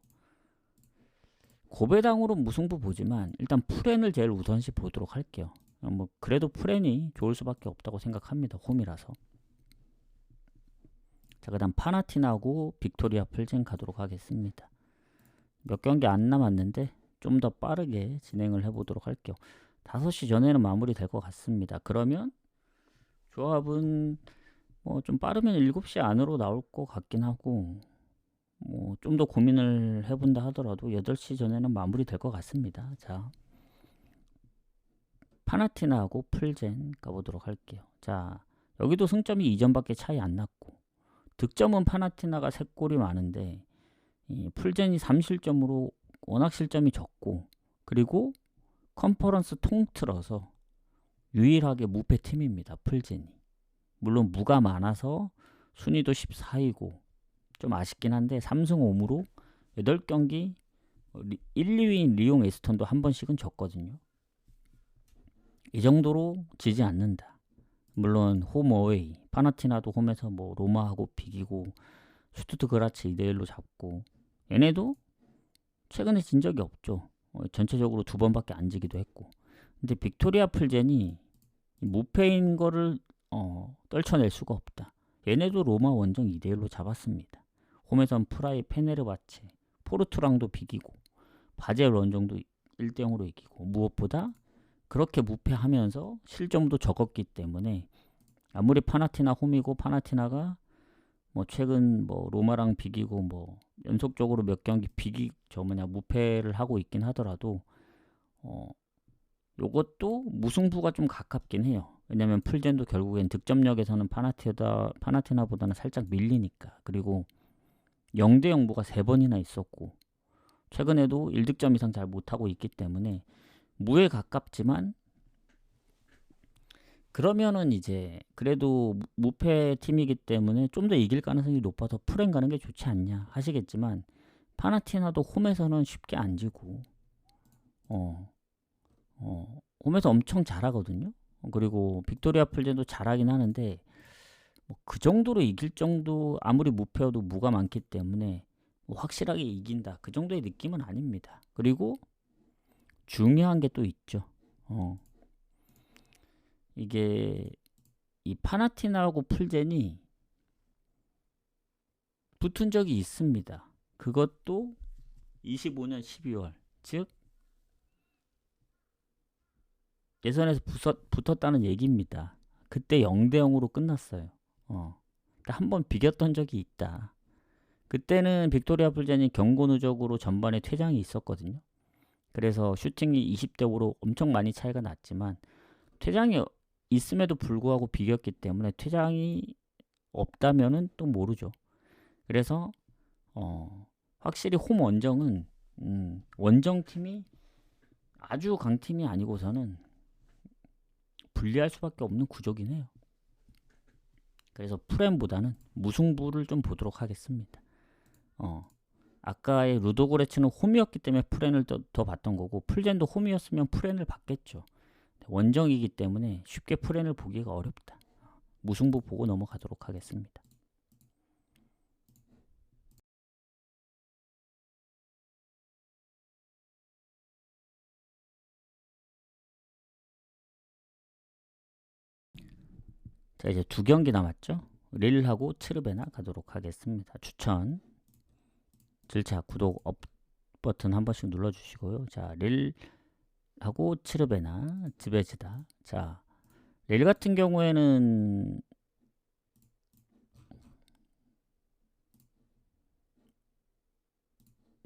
고배당으로 무승부 보지만 일단 프렌을 제일 우선시 보도록 할게요. 뭐 그래도 프렌이 좋을 수밖에 없다고 생각합니다. 홈이라서. 자, 그다음 파나티나고 빅토리아 플젠 가도록 하겠습니다. 몇 경기 안 남았는데 좀 더 빠르게 진행을 해보도록 할게요. 5시 전에는 마무리 될 것 같습니다. 그러면 조합은 뭐 좀 빠르면 7시 안으로 나올 것 같긴 하고 뭐 좀 더 고민을 해본다 하더라도 8시 전에는 마무리 될 것 같습니다. 자, 파나티나하고 풀젠 가보도록 할게요. 자, 여기도 승점이 2점밖에 차이 안 났고 득점은 파나티나가 3골이 많은데 풀젠이 3실점으로 워낙 실점이 적고 그리고 컨퍼런스 통틀어서 유일하게 무패 팀입니다. 풀젠이. 물론 무가 많아서 순위도 14위고 좀 아쉽긴 한데 3승 5무로 8경기 1, 2위인 리옹 에스턴도 한 번씩은 졌거든요. 이 정도로 지지 않는다. 물론 홈 어웨이 파나티나도 홈에서 뭐 로마하고 비기고 슈투트그라츠 2대1로 잡고 얘네도 최근에 진 적이 없죠. 전체적으로 2번밖에 안 지기도 했고 근데 빅토리아 풀젠이 무패인 거를 떨쳐낼 수가 없다. 얘네도 로마 원정 2대1로 잡았습니다. 홈에선 프라이 페네르바체 포르투랑도 비기고 바젤 원정도 1대0으로 이기고 무엇보다 그렇게 무패하면서 실점도 적었기 때문에 아무리 파나티나 홈이고 파나티나가 뭐 최근 뭐 로마랑 비기고 뭐 연속적으로 몇 경기 무패를 하고 있긴 하더라도 요것도 무승부가 좀 가깝긴 해요. 왜냐면 풀젠도 결국엔 득점력에서는 파나티나보다는 살짝 밀리니까. 그리고 0대 0무가 3번이나 있었고 최근에도 1득점 이상 잘 못하고 있기 때문에 무에 가깝지만 그러면은 이제 그래도 무패 팀이기 때문에 좀 더 이길 가능성이 높아서 프렌 가는 게 좋지 않냐 하시겠지만 파나티나도 홈에서는 쉽게 안 지고 홈에서 엄청 잘하거든요. 그리고 빅토리아 풀젠도 잘하긴 하는데 뭐그 정도로 이길 정도 아무리 무패여도 무가 많기 때문에 뭐 확실하게 이긴다 그 정도의 느낌은 아닙니다. 그리고 중요한 게 또 있죠. 이게 이 파나티나하고 풀젠이 붙은 적이 있습니다. 그것도 25년 12월 즉 예선에서 붙었다는 얘기입니다. 그때 0대 0으로 끝났어요. 한번 비겼던 적이 있다. 그때는 빅토리아 풀젠이 경고 누적으로 전반에 퇴장이 있었거든요. 그래서 슈팅이 20대 5로 엄청 많이 차이가 났지만 퇴장이 있음에도 불구하고 비겼기 때문에 퇴장이 없다면은 또 모르죠. 그래서 확실히 홈 원정은 원정팀이 아주 강팀이 아니고서는 불리할 수밖에 없는 구조긴 해요. 그래서 프렘보다는 무승부를 좀 보도록 하겠습니다. 아까의 루도고레츠는 홈이었기 때문에 프렌을 더 봤던 거고, 풀젠도 홈이었으면 프렌을 봤겠죠. 원정이기 때문에 쉽게 프렌을 보기가 어렵다. 무승부 보고 넘어가도록 하겠습니다. 자, 이제 두 경기 남았죠. 릴하고 츠르베나 가도록 하겠습니다. 추천 질차 구독 업 버튼 한 번씩 눌러주시고요. 자, 릴하고 츠르베나 지베즈다. 자, 릴 같은 경우에는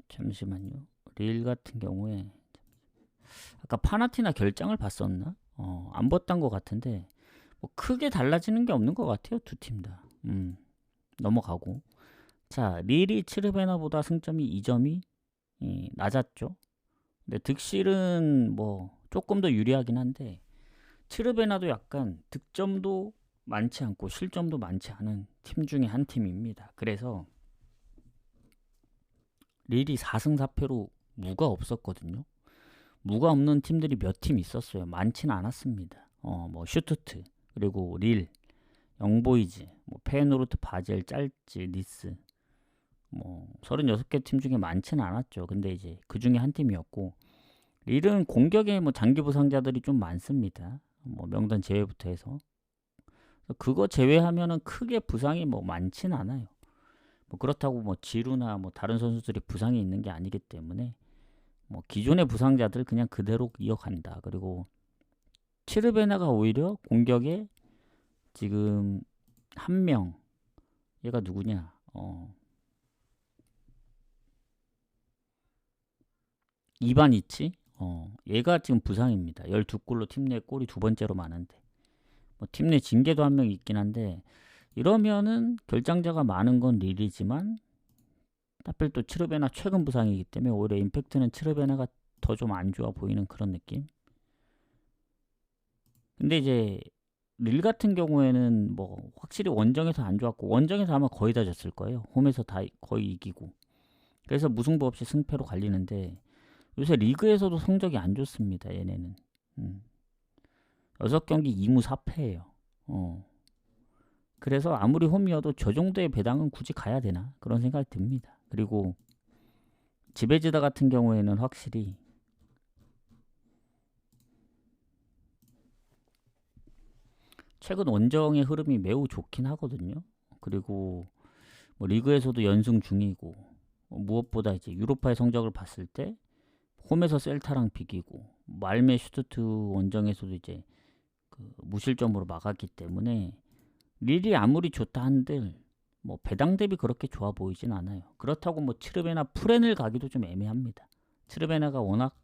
잠시만요. 릴 같은 경우에 아까 파나티나 결장을 봤었나? 안 봤던 것 같은데 뭐 크게 달라지는 게 없는 것 같아요. 두 팀 다. 넘어가고. 자, 릴이 츠르베나보다 승점이 2점이 낮았죠. 근데 득실은 뭐 조금 더 유리하긴 한데 츠르베나도 약간 득점도 많지 않고 실점도 많지 않은 팀 중에 한 팀입니다. 그래서 릴이 4승 4패로 무가 없었거든요. 무가 없는 팀들이 몇 팀 있었어요. 많지는 않았습니다. 뭐 슈투트, 그리고 릴, 영보이즈, 뭐 페노르트, 바젤, 짤지, 니스, 뭐 36개 팀 중에 많지는 않았죠. 근데 이제 그 중에 한 팀이었고, 릴은 공격에 뭐 장기 부상자들이 좀 많습니다. 뭐 명단 제외부터 해서 그거 제외하면은 크게 부상이 뭐 많지는 않아요. 뭐 그렇다고 뭐 지루나 뭐 다른 선수들이 부상이 있는 게 아니기 때문에 뭐 기존의 부상자들 그냥 그대로 이어간다. 그리고 치르베나가 오히려 공격에 지금 한 명, 얘가 누구냐? 이바니치? 얘가 지금 부상입니다. 12골로 팀 내 골이 두 번째로 많은데 뭐 팀 내 징계도 한 명 있긴 한데, 이러면은 결장자가 많은 건 릴이지만 하필 또 츠르베나 최근 부상이기 때문에 오히려 임팩트는 츠르베나가 더 좀 안 좋아 보이는 그런 느낌. 근데 이제 릴 같은 경우에는 뭐 확실히 원정에서 안 좋았고, 원정에서 아마 거의 다 졌을 거예요. 홈에서 다 거의 이기고, 그래서 무승부 없이 승패로 갈리는데 요새 리그에서도 성적이 안 좋습니다. 얘네는 6경기 2무 4패예요. 그래서 아무리 홈이어도 저 정도의 배당은 굳이 가야 되나 그런 생각이 듭니다. 그리고 지베즈다 같은 경우에는 확실히 최근 원정의 흐름이 매우 좋긴 하거든요. 그리고 뭐 리그에서도 연승 중이고, 무엇보다 이제 유로파의 성적을 봤을 때 홈에서 셀타랑 비기고, 말메 슈투트 원정에서도 이제 그 무실점으로 막았기 때문에 릴이 아무리 좋다 한들 뭐 배당 대비 그렇게 좋아 보이진 않아요. 그렇다고 뭐 츠르베나 프렌을 가기도 좀 애매합니다. 츠르베나가 워낙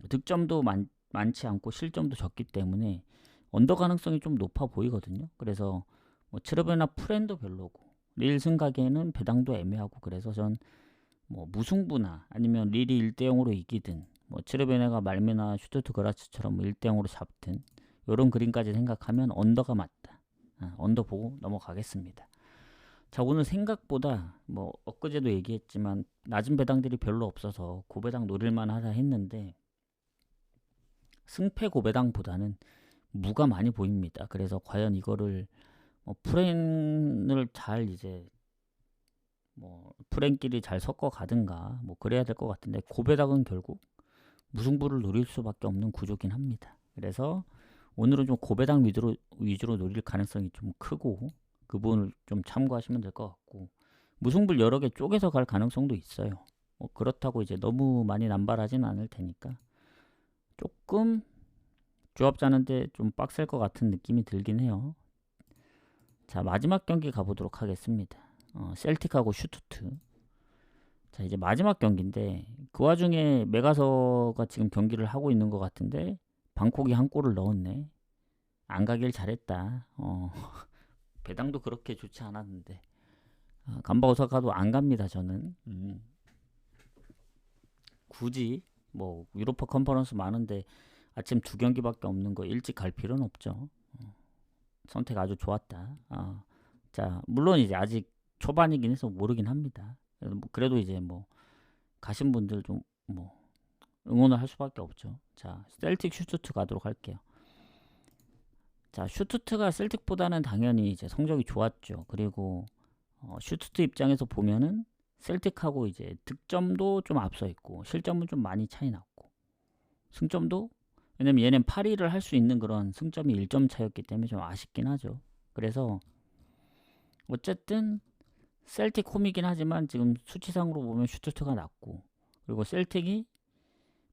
득점도 많지 않고 실점도 적기 때문에 언더 가능성이 좀 높아 보이거든요. 그래서 뭐 츠르베나 프렌도 별로고 릴 승가기에는 배당도 애매하고, 그래서 전 뭐 무승부나 아니면 릴이 1대0으로 이기든, 뭐 츠르베나가 말메나 슈투트 그라츠처럼 뭐 1대0으로 잡든, 이런 그림까지 생각하면 언더가 맞다. 언더 보고 넘어가겠습니다. 자, 오늘 생각보다 뭐 엊그제도 얘기했지만 낮은 배당들이 별로 없어서 고배당 노릴만 하다 했는데 승패 고배당보다는 무가 많이 보입니다. 그래서 과연 이거를 뭐 프렌을 잘 이제 뭐 프렌끼리 잘 섞어 가든가 뭐 그래야 될 것 같은데, 고배당은 결국 무승부를 노릴 수밖에 없는 구조긴 합니다. 그래서 오늘은 좀 고배당 위주로 노릴 가능성이 좀 크고, 그 부분을 좀 참고하시면 될 것 같고, 무승부를 여러 개 쪼개서 갈 가능성도 있어요. 뭐 그렇다고 이제 너무 많이 남발하지는 않을 테니까 조금 조합 짜는데 좀 빡셀 것 같은 느낌이 들긴 해요. 자, 마지막 경기 가보도록 하겠습니다. 셀틱하고 슈투트. 자, 이제 마지막 경기인데 그 와중에 메가서가 지금 경기를 하고 있는 것 같은데 방콕이 한 골을 넣었네. 안 가길 잘했다. 배당도 그렇게 좋지 않았는데 간바 오사카도 안 갑니다. 저는 굳이 뭐 유로파 컨퍼런스 많은데 아침 2경기밖에 없는 거 일찍 갈 필요는 없죠. 선택 아주 좋았다. 자, 물론 이제 아직 초반이긴 해서 모르긴 합니다. 그래도 이제 뭐 가신 분들 좀 뭐 응원을 할 수밖에 없죠. 자, 셀틱 슈투트 가도록 할게요. 자, 슈투트가 셀틱보다는 당연히 이제 성적이 좋았죠. 그리고 슈투트 입장에서 보면은 셀틱하고 이제 득점도 좀 앞서 있고 실점은 좀 많이 차이 났고 승점도, 왜냐면 얘는 8위를 할 수 있는 그런 승점이 1점 차였기 때문에 좀 아쉽긴 하죠. 그래서 어쨌든 셀틱 홈이긴 하지만 지금 수치상으로 보면 슈투트가 낫고, 그리고 셀틱이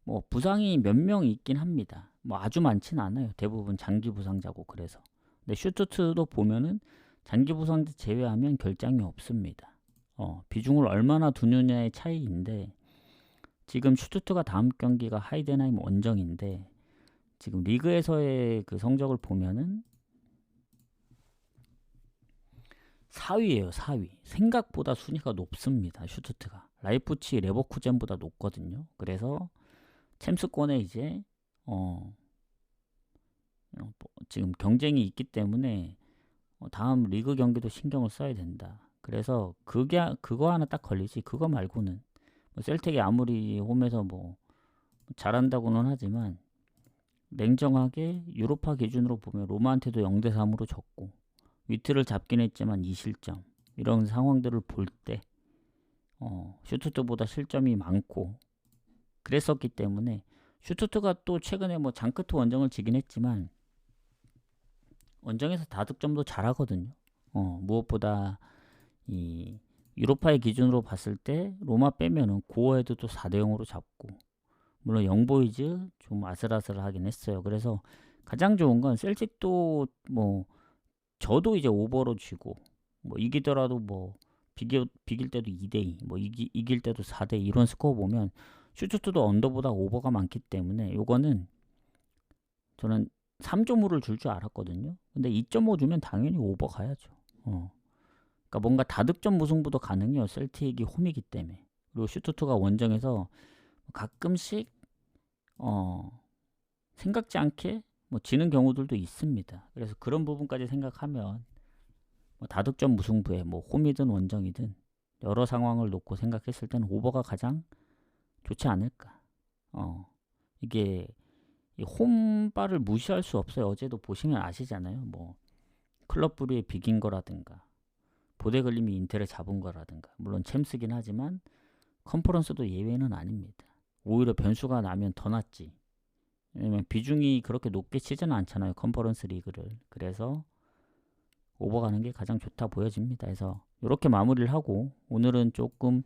뭐 부상이 몇 명 있긴 합니다. 뭐 아주 많진 않아요. 대부분 장기 부상자고. 그래서 근데 슈투트도 보면은 장기 부상자 제외하면 결장이 없습니다. 비중을 얼마나 두느냐의 차이인데, 지금 슈투트가 다음 경기가 하이덴하임 원정인데 지금 리그에서의 그 성적을 보면은 4위예요. 4위. 생각보다 순위가 높습니다. 슈투트가 라이프치 레버쿠젠보다 높거든요. 그래서 챔스권에 이제 지금 경쟁이 있기 때문에 다음 리그 경기도 신경을 써야 된다. 그래서 그거 하나 딱 걸리지. 그거 말고는 뭐 셀틱이 아무리 홈에서 뭐 잘한다고는 하지만 냉정하게 유로파 기준으로 보면 로마한테도 0대3으로 졌고 위트를 잡긴 했지만 2실점 이런 상황들을 볼 때 슈투트보다 실점이 많고 그랬었기 때문에, 슈투트가 또 최근에 뭐 장크트 원정을 지긴 했지만 원정에서 다득점도 잘하거든요. 무엇보다 이 유로파의 기준으로 봤을 때 로마 빼면은 고어헤드도 4대0으로 잡고, 물론 영보이즈 좀 아슬아슬하긴 했어요. 그래서 가장 좋은 건 셀틱도 뭐 저도 이제 오버로 쥐고 뭐 이기더라도 뭐 비길 때도 2대2 뭐 이길 때도 4대2 이런 스코어 보면 슈투트도 언더보다 오버가 많기 때문에 요거는 저는 3.5를 줄 줄 알았거든요. 근데 2.5 주면 당연히 오버 가야죠. 그러니까 뭔가 다득점 무승부도 가능해요. 셀틱이 홈이기 때문에. 그리고 슈투트가 원정에서 가끔씩 생각지 않게 뭐 지는 경우들도 있습니다. 그래서 그런 부분까지 생각하면 뭐 다득점 무승부에 뭐 홈이든 원정이든 여러 상황을 놓고 생각했을 때는 오버가 가장 좋지 않을까. 이게 이 홈바를 무시할 수 없어요. 어제도 보시면 아시잖아요. 뭐 클럽 브루에 비긴 거라든가 보데글림이 인텔을 잡은 거라든가, 물론 챔스긴 하지만 컨퍼런스도 예외는 아닙니다. 오히려 변수가 나면 더 낫지. 왜냐면 비중이 그렇게 높게 치지는 않잖아요. 컨퍼런스 리그를. 그래서 오버가는 게 가장 좋다 보여집니다. 그래서 이렇게 마무리를 하고, 오늘은 조금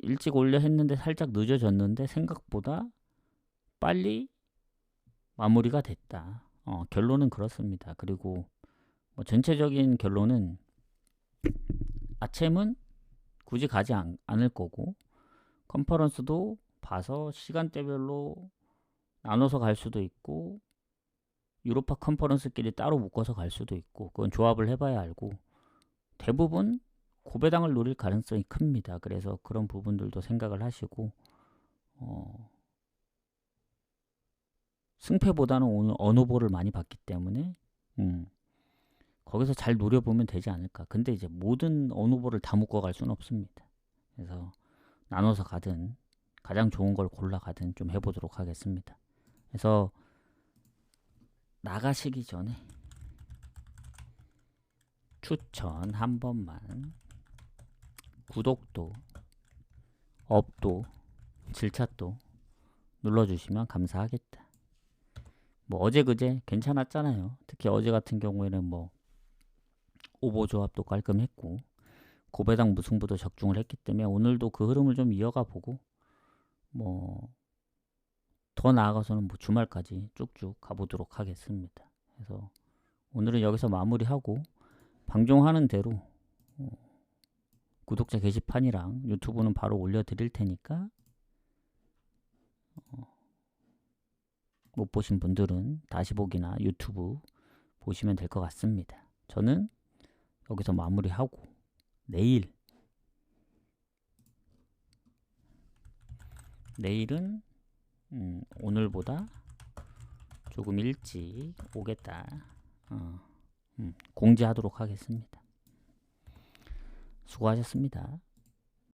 일찍 올려 했는데 살짝 늦어졌는데 생각보다 빨리 마무리가 됐다. 결론은 그렇습니다. 그리고 뭐 전체적인 결론은 아챔은 굳이 가지 않을 거고, 컨퍼런스도 봐서 시간대별로 나눠서 갈 수도 있고 유로파 컨퍼런스끼리 따로 묶어서 갈 수도 있고, 그건 조합을 해봐야 알고 대부분 고배당을 노릴 가능성이 큽니다. 그래서 그런 부분들도 생각을 하시고 승패보다는 오늘 언어볼을 많이 봤기 때문에 거기서 잘 노려보면 되지 않을까. 근데 이제 모든 언어볼을 다 묶어갈 수는 없습니다. 그래서 나눠서 가든 가장 좋은 걸 골라 가든 좀 해보도록 하겠습니다. 그래서 나가시기 전에 추천 한 번만, 구독도 업도 질차도 눌러주시면 감사하겠다. 뭐 어제 그제 괜찮았잖아요. 특히 어제 같은 경우에는 뭐 오버 조합도 깔끔했고 고배당 무승부도 적중을 했기 때문에 오늘도 그 흐름을 좀 이어가 보고 뭐 더 나아가서는 뭐 주말까지 쭉쭉 가보도록 하겠습니다. 그래서 오늘은 여기서 마무리하고 방송하는 대로 구독자 게시판이랑 유튜브는 바로 올려드릴 테니까 못 보신 분들은 다시 보기나 유튜브 보시면 될 것 같습니다. 저는 여기서 마무리하고 내일은 오늘보다 조금 일찍 오겠다. 공지하도록 하겠습니다. 수고하셨습니다.